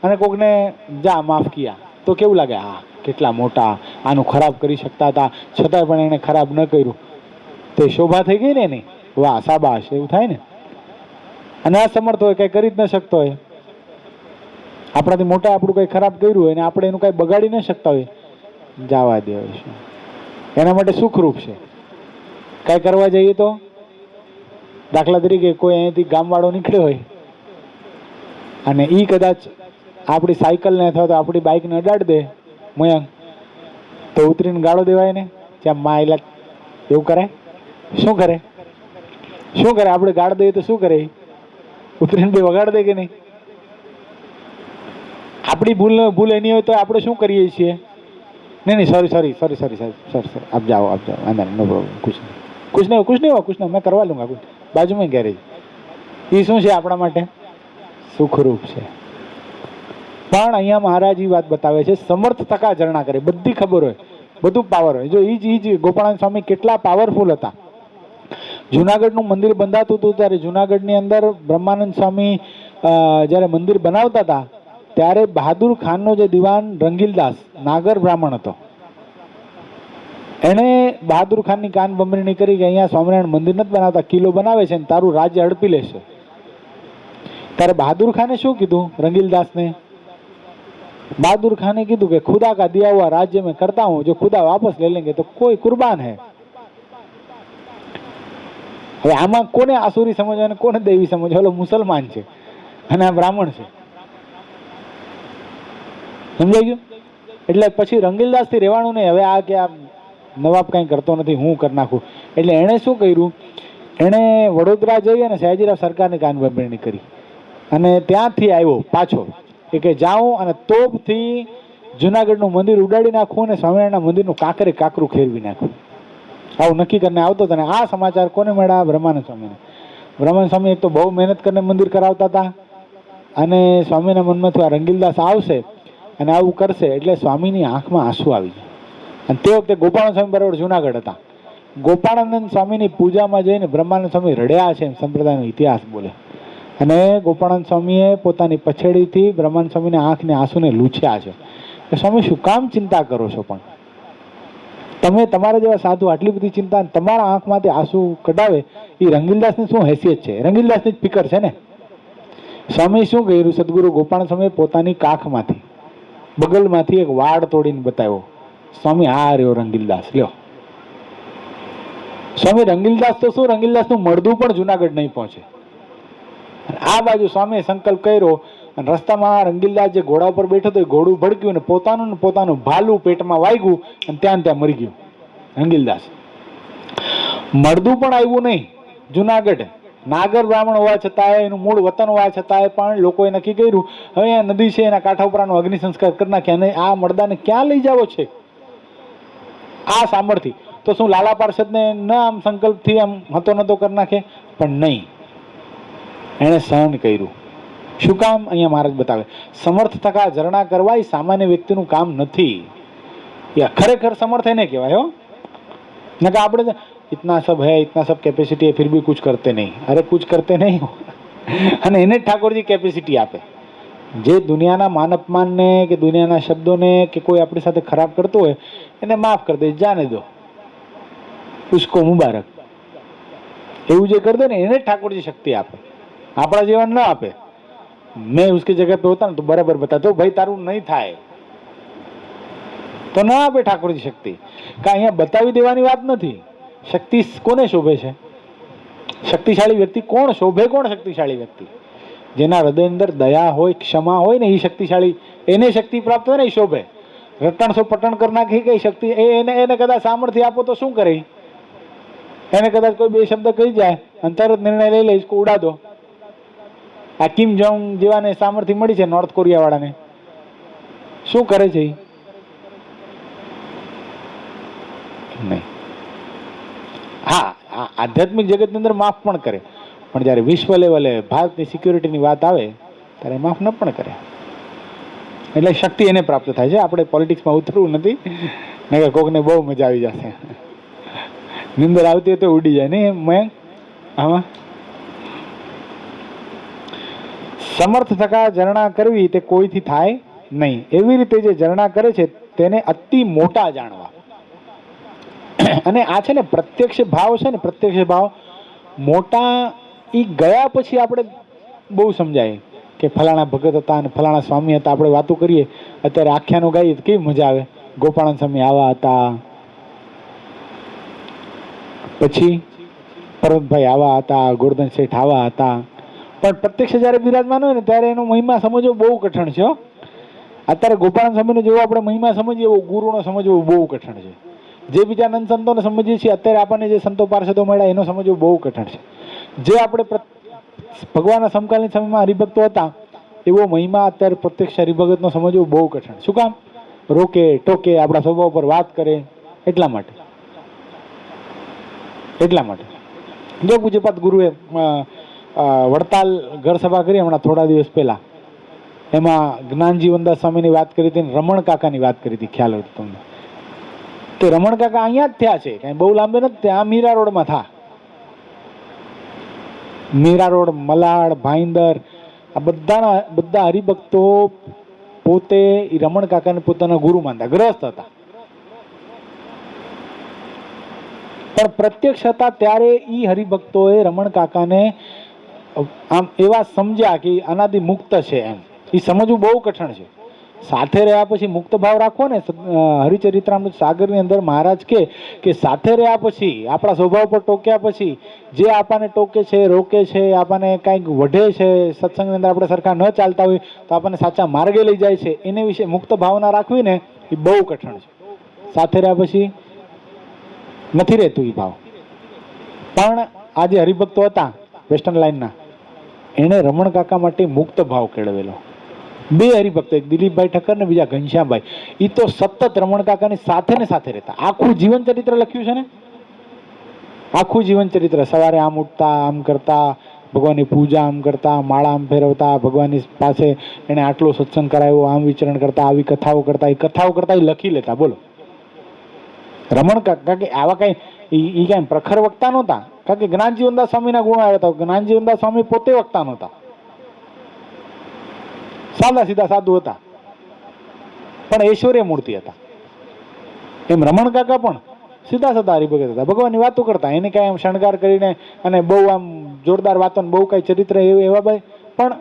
[SPEAKER 1] અને કોકને જા માફ કિયા તો કેવું લાગે, હા કેટલા મોટા, આનું ખરાબ કરી શકતા હતા છતાંય પણ એને ખરાબ ન કર્યું, તો એ શોભા થઈ ગઈ ને એની, વાહ શાબાશ, એવું થાય ને. અને અસમર્થ હોય, કંઈ કરી જ ન શકતો હોય, આપણાથી મોટા આપણું કંઈ ખરાબ કર્યું હોય ને આપણે એનું કંઈ બગાડી ન શકતા હોય, જવા દે, એના માટે સુખરૂપ છે. કાંઈ કરવા જઈએ તો દાખલા તરીકે કોઈ અહીંયાથી ગામવાળો નીકળ્યો હોય અને એ કદાચ આપણી સાયકલને અથવા તો આપણી બાઇકને અડાડી દે મયંક, તો ઉતરીને ગાળો દેવાય ને, જ્યાં માયલા એવું કરાય? શું કરે? શું કરે? આપણે ગાળ દઈએ તો શું કરે? ઉતરીને બે વગાડ દે કે નહીં? આપણી ભૂલ એની હોય તો આપણે શું કરીએ છીએ? नहीं नहीं sorry sorry sorry sorry sorry sorry sorry आप जाओ अंदर, नो प्रॉब्लम, कुछ नहीं कुछ नहीं हुआ कुछ नहीं, मैं करवा लूँगा, कुछ बाजू में गैरेज. એ શું છે આપણા માટે? સુખરૂપ છે. પણ અહીંયા મહારાજ એ વાત બતાવે છે, સમર્થ ટકા ઝરણા કરે, બધી ખબર હોય, બધું પાવર હોય. જો એ જ ગોપાળાનંદ સ્વામી કેટલા પાવરફુલ હતા. જુનાગઢનું મંદિર બંધાતું હતું ત્યારે જુનાગઢની અંદર બ્રહ્માનંદ સ્વામી જ્યારે મંદિર બનાવતા હતા ત્યારે બહાદુર ખાનનો જે દિવાન રંગીલદાસ નાગર બ્રાહ્મણ હતો, એણે બહાદુર ખાનની કાન બમરીણી કરી કે અહીંયા સ્વામિનારાયણ મંદિર નથી બનાવતા, કિલ્લો બનાવે છે ને તારું રાજ્ય હડપી લેશે. ત્યારે બહાદુર ખાને શું કીધું રંગીલદાસને? बहादुर खान ने कीधु कि खुदा का दिया हुआ राज्य में करता हूं, जो खुदा वापस ले लेंगे तो कोई कुर्बान है. હવે આમાં કોને આસુરી સમજવા અને કોને દેવી સમજવા? ઓલો મુસલમાન છે અને આ બ્રાહ્મણ છે, સમજાઈ ગયું? એટલે પછી રંગીલદાસ થી રહેવાનું નહીં. હવે આ કે આ નવાબ કઈ કરતો નથી, હું કરી નાખું. એટલે એણે શું કર્યું? એણે વડોદરા જઈ અને સયાજીરાવ સરકારની કાનબંધણી કરી અને ત્યાંથી આવ્યો પાછો કે જાઉં અને તોપથી જુનાગઢનું મંદિર ઉડાડી નાખું અને સ્વામિનારાયણના મંદિરનું કાંકરે કાંકરું ખેરવી નાખું. આવું નક્કી કરીને આવતો હતો. અને આ સમાચાર કોને મળ્યા? બ્રહ્માનંદ સ્વામીને. બ્રહ્માનંદ સ્વામી એક તો બહુ મહેનત કરીને મંદિર કરાવતા હતા અને સ્વામીના મનમાંથી આ રંગીલદાસ આવશે અને આવું કરશે એટલે સ્વામીની આંખમાં આંસુ આવી ગયા. અને તે વખતે ગોપાળાનંદ સ્વામી બરાબર જુનાગઢ હતા. ગોપાળાનંદ સ્વામીની પૂજામાં જઈને બ્રહ્માનંદ સ્વામી રડ્યા છે એમ સંપ્રદાયનો ઇતિહાસ બોલે. અને ગોપાળાનંદ સ્વામીએ પોતાની પછેડીથી બ્રહ્માનંદ સ્વામીના આંખને આંસુને લૂછ્યા છે કે સ્વામી શું કામ ચિંતા કરો છો? પણ તમે તમારા જેવા સાધુ આટલી બધી ચિંતા તમારા આંખમાંથી આંસુ કઢાવે, એ રંગીલદાસની શું હેસિયત છે? રંગીલદાસની જ ફિકર છે ને. સ્વામી શું કર્યું? સદગુરુ ગોપાળાનંદ સ્વામીએ પોતાની કાખમાંથી બગલમાંથી એક વાડ તોડીને બતાવ્યો. સ્વામી આ રહ્યો રંગીલદાસ, લ્યો. સ્વામી રંગીલદાસ તો શું, રંગીલદાસનું મળદું પણ જુનાગઢ નહીં પહોંચે. આ બાજુ સ્વામીએ સંકલ્પ કર્યો અને રસ્તામાં રંગીલદાસ જે ઘોડા ઉપર બેઠો હતો એ ઘોડું ભડક્યું ને પોતાનું ભાલું પેટમાં વાગ્યું અને ત્યાં મરી ગયું રંગીલદાસ. મળદું પણ આવ્યું નહીં જુનાગઢ. નાગર બ્રાહ્મણ હોવા છતાંય, એનું મૂળ વતન હોવા છતાંય પણ લોકોએ નક્કી કર્યું હવે અહીંયા નદી છે એના કાંઠા ઉપરનો અગ્નિ સંસ્કાર કરી નાખ્યા અને આ મળદાને ક્યાં લઈ જાવો છે આ સામર્થ્ય? તો શું લાલા પાર્ષદને ન આમ સંકલ્પથી આમ હતો નતો કરી નાખે? પણ નહીં, એણે સહન કર્યું. શું કામ? અહીંયા મહારાજ બતાવે, સમર્થ થકા ઝરણા કરવા એ સામાન્ય વ્યક્તિનું કામ નથી. ખરેખર સમર્થ એને કહેવાય. હો ન કે આપણે इतना सब है, इतना सब कैपेसिटी है, फिर भी कुछ करते नहीं. अरे कुछ करते नहीं. અને એને ઠાકોરજી કેપેસિટી આપે. જે દુનિયાના માન અપમાનને કે દુનિયાના શબ્દોને કે કોઈ આપણી સાથે ખરાબ કરતો હોય એને માફ કરી દે, જાને દો, ઉસકો મુબારક. એવું જે કરી દે ને એને ઠાકોરજી શક્તિ આપે, આપણા જેવા ન આપે. મેં उसकी जगह पे होता ना तो बराबर बताता भाई તારું નહીં થાય તો ન આપે ઠાકોરજી શક્તિ. કે અહીંયા બતાવી દેવાની વાત નથી. શક્તિ કોને શોભે છે? શક્તિશાળી વ્યક્તિ કોણ શોભે? કોણ શક્તિશાળી વ્યક્તિ? જેના હૃદય અંદર દયા હોય, ક્ષમા હોય ને એ શક્તિશાળી, એને શક્તિ પ્રાપ્ત હોય ને એ શોભે. રટણસો પટણ કરી નાખી કઈ શક્તિ? એને કદાચ સામર્થ્ય આપો તો શું કરે? એને કદાચ કોઈ બે શબ્દ કહી જાય અને તરત નિર્ણય લઈ લે, इसको ઉડા દો, આ કિમ જોંગ જેવાને સામર્થ્ય મળી છે નોર્થ કોરિયા વાળાને, શું કરે છે? નહીં. હા, આધ્યાત્મિક જગતની અંદર માફ પણ કરે, પણ જ્યારે વિશ્વ લેવલે ભારતની સિક્યુરિટીની વાત આવે ત્યારે માફ ન પણ કરે. એટલે શક્તિ એને પ્રાપ્ત થાય છે. આપણે પોલિટિક્સમાં ઉતરવું નથી, નહીં કોકને બહુ મજા આવી જશે. નિંદર આવતી હોય તો ઉડી જાય નહીં મેં આમાં. સમર્થ થકા ઝરણા કરવી તે કોઈથી થાય નહીં. એવી રીતે જે ઝરણા કરે છે તેને અતિ મોટા જાણવા. અને આ છે ને પ્રત્યક્ષ ભાવ છે ને, પ્રત્યક્ષ ભાવ મોટા એ ગયા પછી આપણે બહુ સમજાય કે ફલાણા ભગત હતા અને ફલાણા સ્વામી હતા. આપણે વાતો કરીએ અત્યારે આખ્યાનો ગાઈએ તો કેવી મજા આવે. ગોપાળન સ્વામી આવા હતા, પછી પર્વતભાઈ આવા હતા, ગોરધન શેઠ આવા હતા. પણ પ્રત્યક્ષ જ્યારે બિરાજમાન હોય ને ત્યારે એનો મહિમા સમજવો બહુ કઠણ છે. અત્યારે ગોપાળન સ્વામીનો જેવો આપણે મહિમા સમજીએ એવો ગુરુનો સમજવો બહુ કઠણ છે. જે બીજા નંદ સંતોને સમજીએ છીએ અત્યારે આપણને જે સંતો પાર્ષદો મળ્યા એનો સમજવો બહુ કઠણ છે. જે આપણે ભગવાનના સમકાલીન સમયમાં હરિભક્તો હતા એવો મહિમા અત્યારે પ્રત્યક્ષ હરિભગતનો સમજવો બહુ કઠણ. શું કામ? રોકે ટોકે, આપણા સ્વભાવ પર વાત કરે, એટલા માટે. જો પૂજ્યપાદ ગુરુએ વડતાલ ઘર સભા કરી હમણાં થોડા દિવસ પહેલા, એમાં જ્ઞાનજીવનદાસ સ્વામીની વાત કરી હતી, રમણ કાકાની વાત કરી હતી, ખ્યાલ હોય તો તમને. તે રમણ કાકા અહીંયા જ થયા છે, કાંઈ બહુ લાંબે નથી. ત્યાં મીરા રોડમાં થા, મીરા રોડ, મલાડ, ભાઈંદર, આ બધા હરિભક્તો પોતે રમણ કાકાને પોતાના ગુરુ માનતા, ગ્રસ્ત હતા. પણ પ્રત્યક્ષ હતા ત્યારે ઈ હરિભક્તોએ રમણ કાકાને આમ એવા સમજ્યા કે અનાદિ મુક્ત છે એમ. એ સમજવું બહુ કઠણ છે. સાથે રહ્યા પછી મુક્ત ભાવ રાખવો ને. હરિચરિત્રામૃત સાગરની અંદર મહારાજ કે સાથે રહ્યા પછી, આપણા સ્વભાવ પર ટોક્યા પછી, જે આપણને ટોકે છે, રોકે છે, આપણને કાંઈક વઢે છે, સત્સંગની અંદર આપણે સરખા ન ચાલતા હોય તો આપણને સાચા માર્ગે લઈ જાય છે, એને વિશે મુક્ત ભાવના રાખવી ને એ બહુ કઠણ છે. સાથે રહ્યા પછી નથી રહેતું એ ભાવ. પણ આ જે હરિભક્તો હતા વેસ્ટર્ન લાઇનના, એણે રમણ કાકા માટે મુક્ત ભાવ કેળવેલો. બે હરિભક્તો, એક દિલીપભાઈ ઠક્કર ને બીજા ઘનશ્યામભાઈ, એ તો સતત રમણ કાકાની સાથે ને સાથે રહેતા. આખું જીવન ચરિત્ર લખ્યું છે ને, આખું જીવન ચરિત્ર. સવારે આમ ઉઠતા, આમ કરતા, ભગવાનની પૂજા આમ કરતા, માળા આમ ફેરવતા, ભગવાનની પાસે એને આટલો સત્સંગ કરાવ્યો, આમ વિચરણ કરતા, આવી કથાઓ કરતા. એ કથાઓ કરતા એ લખી લેતા. બોલો, રમણ કાકા કે આવા કઈ એ કઈ પ્રખર વક્તા નહોતા. કારણ કે જ્ઞાનજીવનદાસ સ્વામીના ગુણ આવ્યા હતા. જ્ઞાનજીવનદાસ સ્વામી પોતે વક્તા નહોતા, સાદા સીધા સાધુ હતા, પણ ઐશ્વર્ય મૂર્તિ હતા. એમ રમણ કાકા પણ સીધા સાદા હરિભગત હતા, ભગવાનની વાતો કરતા. એને કાંઈ આમ શણગાર કરીને અને બહુ આમ જોરદાર વાતો, બહુ કાંઈ ચરિત્ર એવા ભાઈ, પણ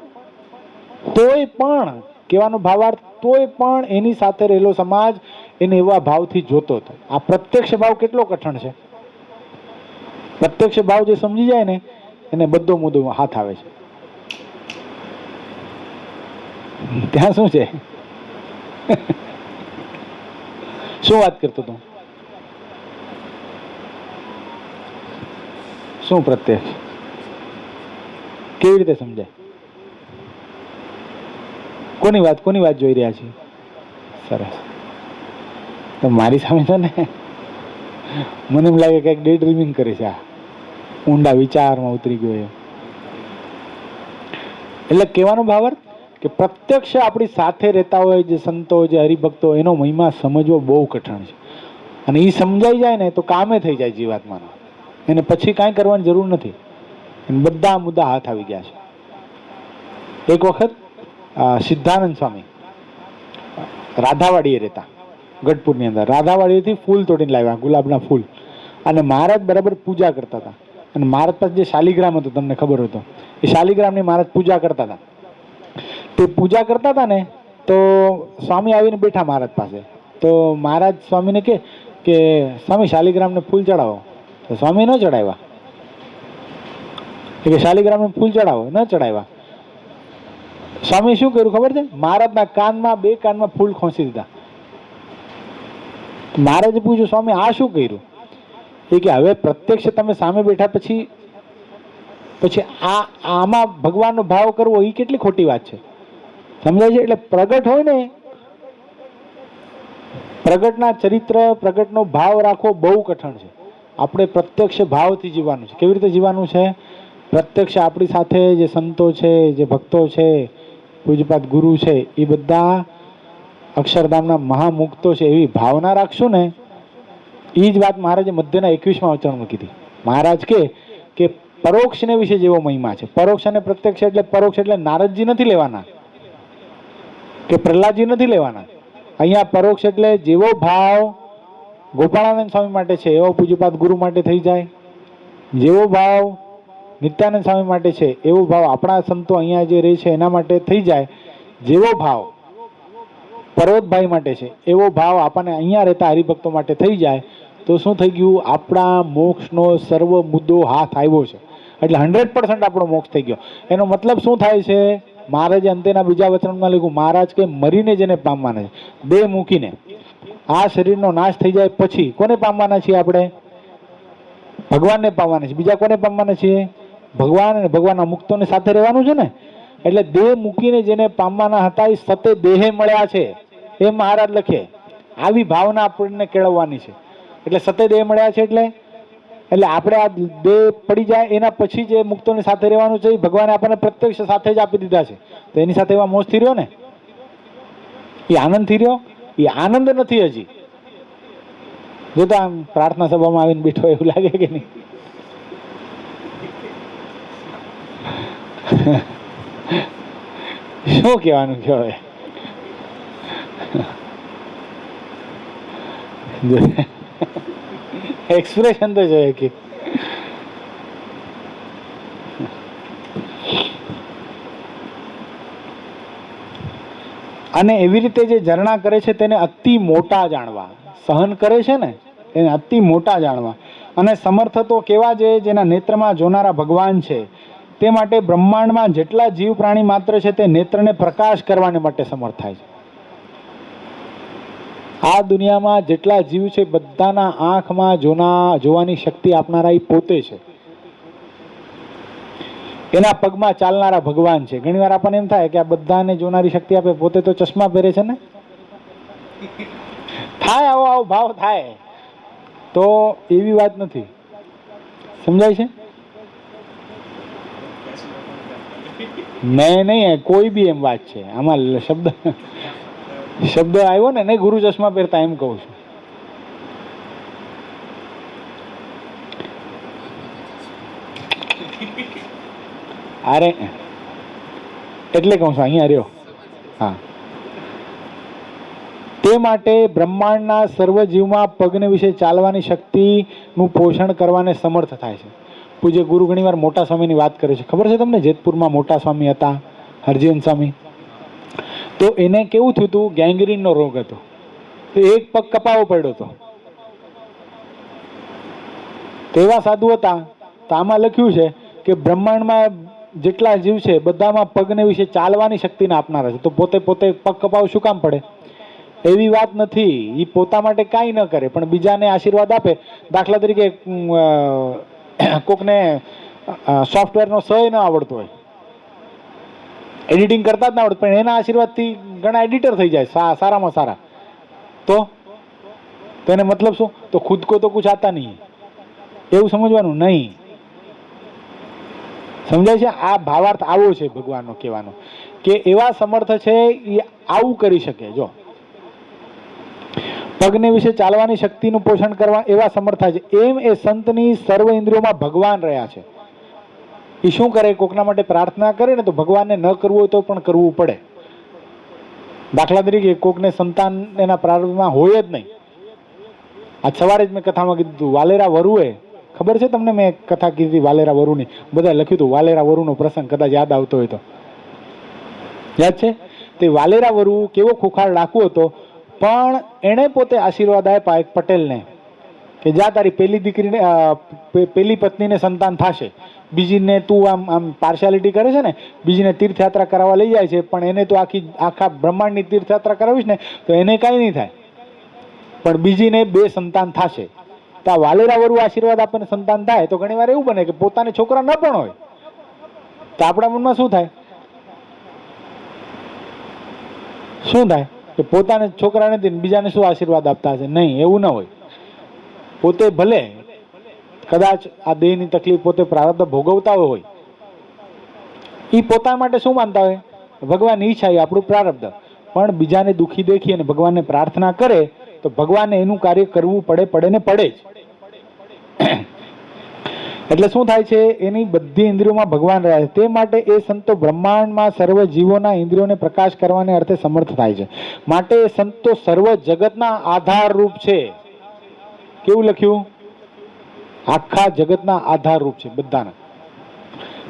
[SPEAKER 1] તોય પણ કહેવાનો ભાવાર્થ, તોય પણ એની સાથે રહેલો સમાજ એને એવા ભાવથી જોતો હતો. આ પ્રત્યક્ષ ભાવ કેટલો કઠણ છે. પ્રત્યક્ષ ભાવ જે સમજી જાય ને એને બધો મુદ્દો હાથ આવે છે. ત્યાં શું છે? શું વાત કરતો તું? શું પ્રત્યક્ષ કેવી રીતે સમજાય? કોની વાત જોઈ રહ્યા છીએ? સરસ. તો મારી સામે છે ને, મને એમ લાગે કંઈક ડે ડ્રીમિંગ કરે છે, આ ઊંડા વિચારમાં ઉતરી ગયો એ. એટલે કહેવાનો ભાવાર્થ કે પ્રત્યક્ષ આપણી સાથે રહેતા હોય જે સંતો, જે હરિભક્તો, એનો મહિમા સમજવો બહુ કઠણ છે. અને એ સમજાઈ જાય ને તો કામે થઈ જાય જીવાત્માનો. એને પછી કાંઈ કરવાની જરૂર નથી. બધા મુદ્દા હાથ આવી ગયા છે. એક વખત સિદ્ધાનંદ સ્વામી રાધાવાડીએ રહેતા, ગઢપુરની અંદર. રાધાવાડીએથી ફૂલ તોડીને લાવ્યા, ગુલાબના ફૂલ. અને મહારાજ બરાબર પૂજા કરતા હતા. અને મહારાજ પાસે જે શાલિગ્રામ હતો, તમને ખબર હતો, એ શાલિગ્રામની મહારાજ પૂજા કરતા હતા. તે પૂજા કરતા હતા ને તો સ્વામી આવીને બેઠા મહારાજ પાસે. તો મહારાજ સ્વામીને કે સ્વામી શાલિગ્રામને ફૂલ ચડાવો. તો સ્વામી ન ચડાવ્યા. કે શાલિગ્રામને ફૂલ ચડાવો, ન ચડાવ્યા. સ્વામી શું કર્યું ખબર છે? મહારાજના કાનમાં, બે કાનમાં ફૂલ ખોસી દીધા. મહારાજે પૂછ્યું, સ્વામી આ શું કર્યું? એ કે હવે પ્રત્યક્ષ તમે સામે બેઠા પછી પછી આમાં ભગવાનનો ભાવ કરવો એ કેટલી ખોટી વાત છે, સમજાય છે? એટલે પ્રગટ હોય ને, પ્રગટના ચરિત્ર, પ્રગટનો ભાવ રાખવો બહુ કઠણ છે. આપણે પ્રત્યક્ષ ભાવથી જીવવાનું છે. કેવી રીતે જીવવાનું છે? પ્રત્યક્ષ આપણી સાથે જે સંતો છે, જે ભક્તો છે, પૂજપાત ગુરુ છે, એ બધા અક્ષરધામના મહામુક્તો છે, એવી ભાવના રાખશું ને. એ જ વાત મહારાજે મધ્યના 21માં અવતરણમાં કીધી. મહારાજ કે પરોક્ષને વિશે જેવો મહિમા છે. પરોક્ષ અને પ્રત્યક્ષ એટલે પરોક્ષ એટલે નારદજી નથી લેવાના કે પ્રહલાદજી નથી લેવાના. અહીંયા પરોક્ષ એટલે જેવો ભાવ ગોપાળાનંદ સ્વામી માટે છે એવો પૂજ્યપાદ ગુરુ માટે થઈ જાય, જેવો ભાવ નિત્યાનંદ સ્વામી માટે છે એવો ભાવ આપણા સંતો અહીંયા જે રહે છે એના માટે થઈ જાય, જેવો ભાવ પર્વતભાઈ માટે છે એવો ભાવ આપણને અહીંયા રહેતા હરિભક્તો માટે થઈ જાય, તો શું થઈ ગયું? આપણા મોક્ષનો સર્વ મુદ્દો હાથ આવ્યો છે. એટલે 100% આપણો મોક્ષ થઈ ગયો. એનો મતલબ શું થાય છે? મહારાજે અંતેના બીજા વચનમાં લખ્યું, મહારાજ કે મરીને જેને પામવાના છે, દેહ મૂકીને, આ શરીરનો નાશ થઈ જાય પછી કોને પામવાના છીએ? આપણે ભગવાનને પામવાના છીએ. બીજા કોને પામવાના છીએ? ભગવાન અને ભગવાનના મુક્તોને સાથે રહેવાનું છે ને. એટલે દેહ મૂકીને જેને પામવાના હતા એ સતે દેહે મળ્યા છે, એ મહારાજ લખે. આવી ભાવના આપણને કેળવવાની છે. એટલે સતે દેહ મળ્યા છે એટલે આપણે આ દેહ પડી જાય એના પછી જે મુક્તોની સાથે રહેવાનું છે એ ભગવાને આપણને પ્રત્યક્ષ સાથે જ આપી દીધા છે. તો એની સાથે એવા મોજથી રહ્યો ને, એ આનંદથી રહ્યો. એ આનંદ નથી હજી. જો તો આમ પ્રાર્થના સભામાં આવીને બેઠો એવું લાગે કે નહીં? શું કહેવાનું કે હવે? એક્સપ્રેશન તો જોઈએ કે અને એવી રીતે જે ઝરણા કરે છે તેને અતિ મોટા જાણવા. સહન કરે છે ને એને અતિ મોટા જાણવા. અને સમર્થ તો કેવા જોઈએ? જેના નેત્રમાં જોનારા ભગવાન છે. તે માટે બ્રહ્માંડમાં જેટલા જીવ પ્રાણી માત્ર છે તે નેત્રને પ્રકાશ કરવાને માટે સમર્થ થાય છે. આ દુનિયામાં જેટલા જીવ છે બધાના આંખમાં જોવાની શક્તિ આપનારા એ પોતે છે. એના પગમાં ચાલનારા ભગવાન છે. ઘણી વાર આપણને એમ થાય કે આ બધાને જોનારી શક્તિ આપે, પોતે તો ચશ્મા પહેરે છે ને. થાય આવો ભાવ થાય તો એવી વાત નથી. સમજાય છે? નહીં, કોઈ બી એમ વાત છે. આમાં શબ્દ આવ્યો ને, નહીં ગુરુ ચશ્મા પહેરતા, એમ કહું છું. અરે એટલે કહું છું, અહીંયા રહ્યો. હા, તે માટે બ્રહ્માંડના સર્વ જીવમાં પગને વિશે ચાલવાની શક્તિનું પોષણ કરવાને સમર્થ થાય છે. પૂજ્ય ગુરુ ઘણી વાર મોટા સ્વામીની વાત કરે છે. ખબર છે તમને? જેતપુરમાં મોટા સ્વામી હતા, હરજીવન સ્વામી. તો એને કેવું થયું હતું? ગેંગ્રીનનો રોગ હતો. તો એક પગ કપાવવો પડ્યો હતો. તેવા સાધુ હતા. તો આમાં લખ્યું છે કે બ્રહ્માંડમાં જેટલા જીવ છે બધામાં પગને વિશે ચાલવાની શક્તિને આપનારા છે. તો પોતે પગ કપાવવું શું કામ પડે? એવી વાત નથી. એ પોતા માટે કાંઈ ન કરે પણ બીજાને આશીર્વાદ આપે. દાખલા તરીકે કોકને સોફ્ટવેરનો સહી ન આવડતો હોય, એડિટિંગ કરતા જ ના આવડતું, પણ એના આશીર્વાદથી ઘણા એડિટર થઈ જાય સારામાં સારા. તો એને મતલબ શું? તો ખુદ કો તો કુછ આતા નહીં, એવું સમજવાનું નહીં. સમજાય છે? આ ભાવાર્થ આવો છે ભગવાનનો કહેવાનો, કે એવા સમર્થ છે એ આવું કરી શકે. જો પગને વિશે ચાલવાની શક્તિનું પોષણ કરવા એવા સમર્થ થાય છે. એમ એ સંતની સર્વ ઇન્દ્રિયોમાં ભગવાન રહ્યા છે. એ શું કરે? કોકના માટે પ્રાર્થના કરે ને તો ભગવાનને ન કરવું હોય તો પણ કરવું પડે. દાખલા તરીકે કોકને સંતાન એના પ્રારંભમાં હોય જ નહીં. આજ સવારે જ મેં કથામાં કીધું, વાલેરા વરુએ, ખબર છે તમને? મેં કથા કીધી વાલેરા વરુની, બધા લખ્યું હતું વાલેરા વરુનો પ્રસંગ, કદાચ યાદ આવતો હોય તો. યાદ છે? તે વાલેરા વરુ કેવો ખુખાર ડાકુ હતો, પણ એણે પોતે આશીર્વાદ આપ્યા એક પટેલને કે જા તારી પહેલી દીકરીને પહેલી પત્નીને સંતાન થશે, બીજીને તું આમ પાર્શિયાલિટી કરે છે ને, બીજીને તીર્થયાત્રા કરાવવા લઈ જાય છે, પણ એને તો આખા બ્રહ્માંડની તીર્થયાત્રા કરાવીશ ને તો એને કાંઈ નહીં થાય, પણ બીજીને 2 સંતાન થશે. તો આ વાલેરા વરુ આશીર્વાદ આપણને સંતાન થાય. તો ઘણી વાર એવું બને કે પોતાને છોકરા ન પણ હોય, તો આપણા મનમાં શું થાય? શું થાય કે પોતાને છોકરા નથી બીજાને શું આશીર્વાદ આપતા હશે? નહીં, એવું ન હોય. પોતે ભલે કદાચ આ દેહની તકલીફ પોતે પ્રારબ્ધ ભોગવતા હોય, એ પોતા માટે શું માનતા હોય? ભગવાનની ઈચ્છા, એ આપણું પ્રારબ્ધ. પણ બીજાને દુઃખી દેખી અને ભગવાનને પ્રાર્થના કરે તો ભગવાનને એનું કાર્ય કરવું પડે ને પડે જ. એટલે શું થાય છે? એની બધી ઇન્દ્રિયોમાં ભગવાન રહે છે. તે માટે એ સંતો બ્રહ્માંડમાં સર્વ જીવોના ઇન્દ્રિયોને પ્રકાશ કરવાને અર્થે સમર્થ થાય છે. માટે એ સંતો સર્વ જગતના આધાર રૂપ છે. કેવું લખ્યું? આખા જગતના આધાર રૂપ છે બધાના.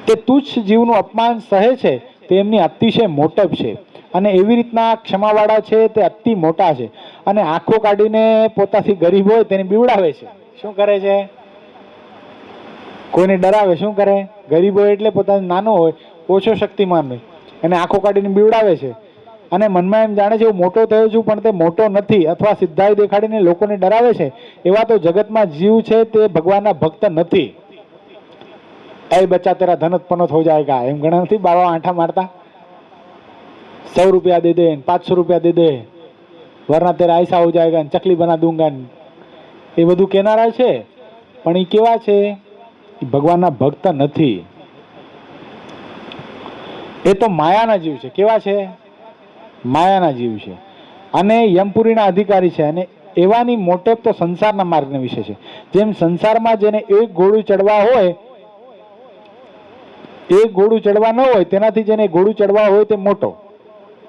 [SPEAKER 1] તે તુચ્છ જીવનું અપમાન સહે છે તે એમની અતિશય મોટપ છે. અને એવી રીતના ક્ષમાવાળા છે તે અતિ મોટા છે. અને આંખો કાઢીને પોતાથી ગરીબ હોય તેને બીવડાવે છે. શું કરે છે? કોઈને ડરાવે. શું કરે? ગરીબ હોય એટલે પોતાનો નાનો હોય, ઓછો શક્તિમાન હોય, એને આંખો કાઢીને બીવડાવે છે. અને મનમાં એમ જાણે છે હું મોટો થયો છું, પણ તે મોટો નથી. અથવા સિદ્ધાઈ દેખાડીને લોકોને ડરાવે છે. એવા તો જગતમાં જીવ છે તે ભગવાનના ભક્ત નથી. એ બચ્ચા તેરા ધનત પનત હો જાયગા, એમ ઘણા નથી બાવા આંઠા મારતા? 100 रुपया दे दे, 500 रुपया दे दे, वरना तेरा ऐसा हो जाएगा, चकली बना दूंगा. એ બધું કેનારા છે, પણ એ કેવા છે? ભગવાનના ભક્ત નથી. એ તો માયાના જીવ છે. કેવા છે? માયાના જીવ છે. અને યમપુરીના અધિકારી છે. અને એવાની મોટેપ તો સંસારના માર્ગના વિશે છે. જેમ સંસારમાં જેને એક ઘોડું ચડવા હોય, એક ઘોડું ચડવા ન હોય, તેનાથી જેને ઘોડું ચડવા હોય તે મોટો.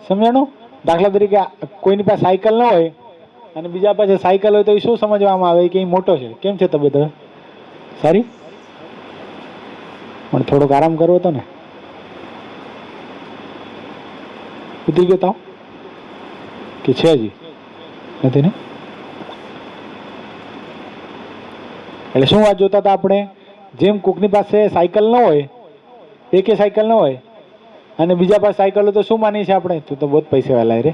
[SPEAKER 1] સમજાણું? દાખલા તરીકે કોઈની પાસે સાયકલ ન હોય અને બીજા પાસે સાયકલ હોય તો એ શું સમજવામાં આવે કે એ મોટો છે? કેમ છે તબિયત હવે? સારી? પણ થોડોક આરામ કરવો હતો ને. ઉતરી ગયો તાવ કે છે? હજી નથી ને? એટલે શું વાત જોતા હતા આપણે? જેમ કોકની પાસે સાયકલ ન હોય, એકે સાયકલ ન હોય, અને બીજા પાસે સાયકલ હોય તો શું માનીએ છીએ આપણે? તું તો બહુ પૈસા વાળા રે.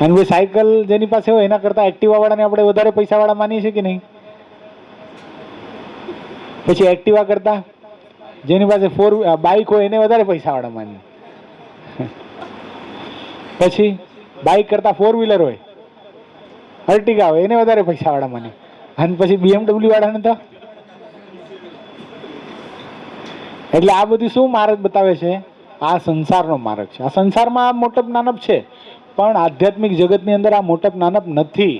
[SPEAKER 1] અને ભાઈ સાયકલ જેની પાસે હોય એના કરતા એક્ટિવા વાળાને આપણે વધારે પૈસા વાળા માનીએ છીએ કે નહીં? પછી એક્ટિવા કરતા જેની પાસે બાઇક હોય એને વધારે પૈસા વાળા માનીએ. પછી બાઇક કરતા 4 વ્હીલર હોય, અર્ટિગા હોય, એને વધારે પૈસા વાળા માનીએ. અને પછી BMW વાળાને તો. એટલે આ બધું શું માર્ગ બતાવે છે? આ સંસારનો માર્ગ છે. આ સંસારમાં આ મોટપ નાનપ છે, પણ આધ્યાત્મિક જગતની અંદર આ મોટપ નાનપ નથી.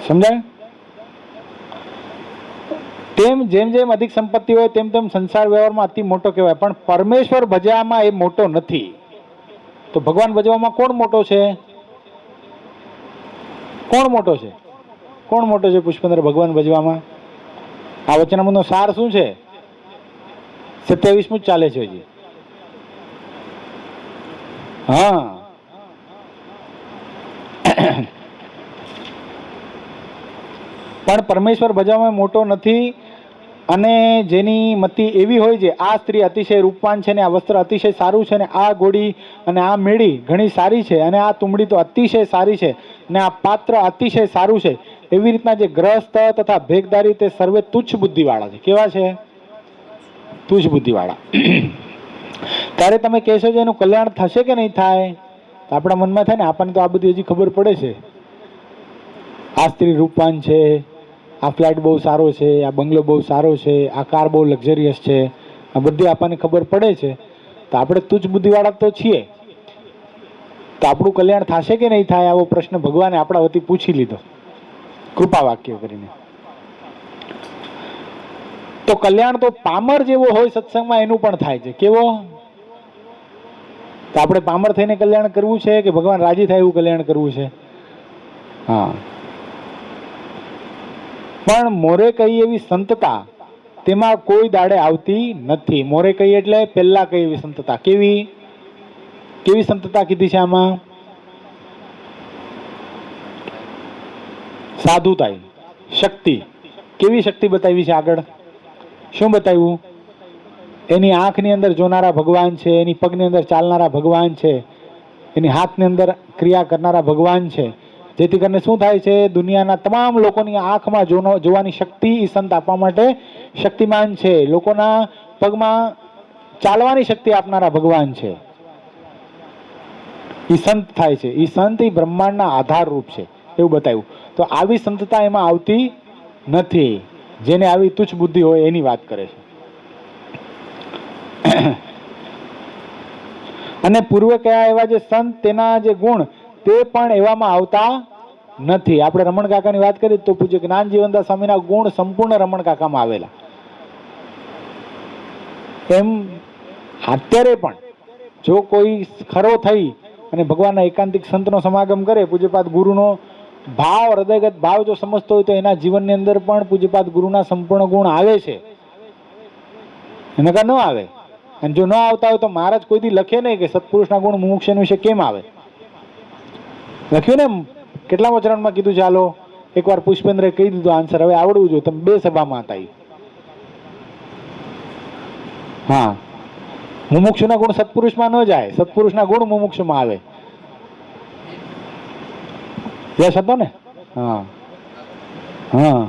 [SPEAKER 1] સમજાય? તેમ જેમ જેમ અધિક સંપત્તિ હોય તેમ તેમ સંસાર વ્યવહારમાં અતિ મોટો કહેવાય. પણ પરમેશ્વર ભજવામાં એ મોટો નથી. તો ભગવાન ભજવામાં કોણ મોટો છે? કોણ મોટો છે? કોણ મોટો છે પુષ્પેન્દ્ર ભગવાન ભજવામાં? આ વચનામૃતનો સાર શું છે? 27મું જ ચાલે છે હજી. હા, પણ પરમેશ્વર ભજવામાં મોટો નથી. અને જેની મતિ એવી હોય છે, આ સ્ત્રી અતિશય રૂપવાન છે ને આ વસ્ત્ર અતિશય સારું છે ને આ ઘોડી અને આ મેળી ઘણી સારી છે અને આ તુંબડી તો અતિશય સારી છે ને આ પાત્ર અતિશય સારું છે, એવી રીતના જે ગ્રહસ્થ તથા ભેગદારી તે સર્વે તુચ્છ બુદ્ધિવાળા છે. કેવા છે? તુચ્છ બુદ્ધિવાળા. ત્યારે તમે કહેશો કે એનું કલ્યાણ થશે કે નહીં થાય? તો આપણા મનમાં થાય ને, આપણને તો આ બધી હજી ખબર પડે છે. આ સ્ત્રી રૂપવાન છે, આ ફ્લેટ બહુ સારો છે, આ બંગલો બહુ સારો છે, આ કાર બહુ લક્ઝરિયસ છે, આ બધી આપણને ખબર પડે છે. તો આપણે તુચ્છ બુદ્ધિવાળા તો છીએ. તો આપણું કલ્યાણ થશે કે નહીં થાય? આવો પ્રશ્ન ભગવાને આપણા વતી પૂછી લીધો કૃપા વાક્ય કરીને. તો કલ્યાણ તો પામર જેવો હોય સત્સંગમાં એનું પણ થાય છે. કેવો? તો આપણે પામર થઈને કલ્યાણ કરવું છે કે ભગવાન રાજી થાય એવું કલ્યાણ કરવું છે? હા, પણ મોરે કઈ એવી સંતતા તેમાં કોઈ દાડે આવતી નથી. મોરે કઈ એટલે પહેલા કઈ એવી સંતતા. કેવી કેવી સંતતા કીધી છે આમાં? સાધુતાઈ, શક્તિ. કેવી શક્તિ બતાવી છે આગળ? શું બતાવ્યું? એની આંખની અંદર જોનારા ભગવાન છે, એની પગની અંદર ચાલનારા ભગવાન છે, એની હાથની અંદર ક્રિયા કરનારા ભગવાન છે. જેથી કરીને શું થાય છે? દુનિયાના તમામ લોકોની આંખમાં જોવાની શક્તિ એ સંત આપવા માટે શક્તિમાન છે, લોકોના પગમાં ચાલવાની શક્તિ આપનારા ભગવાન છે. એ સંત થાય છે. એ સંત એ બ્રહ્માંડના આધાર રૂપ છે એવું બતાવ્યું. તો આવી સંતતા એમાં આવતી નથી. જેને આવી તુચ્છ બુદ્ધિ હોય એની વાત કરે છે. અને પૂર્વે કયા એવા જે સંત તેના જે ગુણ તે પણ એવામાં આવતા નથી. આપણે રમણ કાકાની વાત કરી તો પૂજ્ય જ્ઞાન જીવનદાસ સ્વામીના ગુણ સંપૂર્ણ રમણ કાકામાં આવેલા. એમ અત્યારે પણ જો કોઈ ખરો થઈ અને ભગવાનના એકાંતિક સંતનો સમાગમ કરે, પૂજ્યપાદ ગુરુનો ભાવ, હૃદયગત ભાવ જો સમજતો હોય તો એના જીવનની અંદર પણ પૂજ્યપાદ ગુરુના સંપૂર્ણ ગુણ આવે છે. એના ન આવે. અને જો ન આવતા હોય તો મહારાજ કોઈ દી લખે નહીં કે સત્પુરુષના ગુણ મુમુક્ષુ વિશે કેમ આવે. લખ્યું ને કેટલા વચનમાં કીધું. ચાલો એકવાર પુષ્પેન્દ્રે કહી દીધું આન્સર, હવે આવડવું જોઈએ. તમે 2 સભામાં હતા. હા, મુમુક્ષુના ગુણ સત્પુરુષમાં ન જાય, સત્પુરુષના ગુણ મુમુક્ષુમાં આવે. યસ હતો ને? હા હા,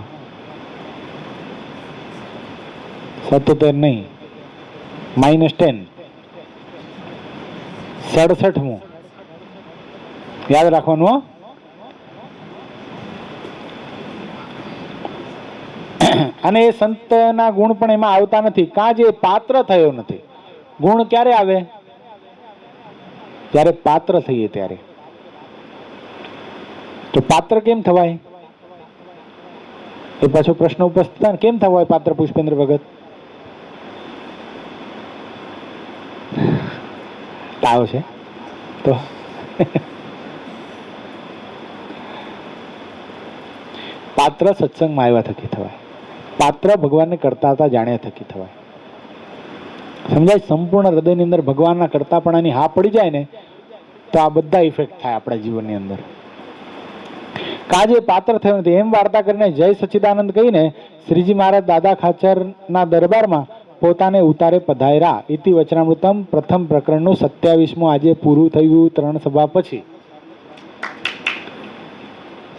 [SPEAKER 1] 77 નહીં, -10, 67મું યાદ રાખવાનું. હો, અને એ સંતના ગુણ પણ એમાં આવતા નથી. કાં જે પાત્ર થયો નથી. ગુણ ક્યારે આવે? જ્યારે પાત્ર થઈએ ત્યારે. તો પાત્ર કેમ થવાય? એ પાછો પ્રશ્ન ઉપસ્થિત થાય. કેમ થવાય પાત્ર પુષ્પેન્દ્ર ભગત? તાવ છે તો પાત્ર સત્સંગમાં આવ્યા થકી થવાય. પાત્ર ભગવાનને કરતા હતા જાણ્યા થકી થવાય. સમજાય? સંપૂર્ણ હૃદયની અંદર ભગવાનના કરતાપણાની હા પડી જાય ને તો આ બધા ઇફેક્ટ થાય આપણા જીવનની અંદર. કાજે પાત્ર થયો નથી એમ વાર્તા કરીને જય સચ્ચિદાનંદ કહીને શ્રીજી મહારાજ દાદા ખાચરના દરબારમાં પોતાને ઉતારે પધાર્યા. ઇતિ વચનામૃતમ પ્રથમ પ્રકરણનું 27મું આજે પૂરું થયું 3 સભા પછી.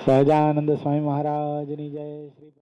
[SPEAKER 1] સહજાનંદ સ્વામી મહારાજની જય.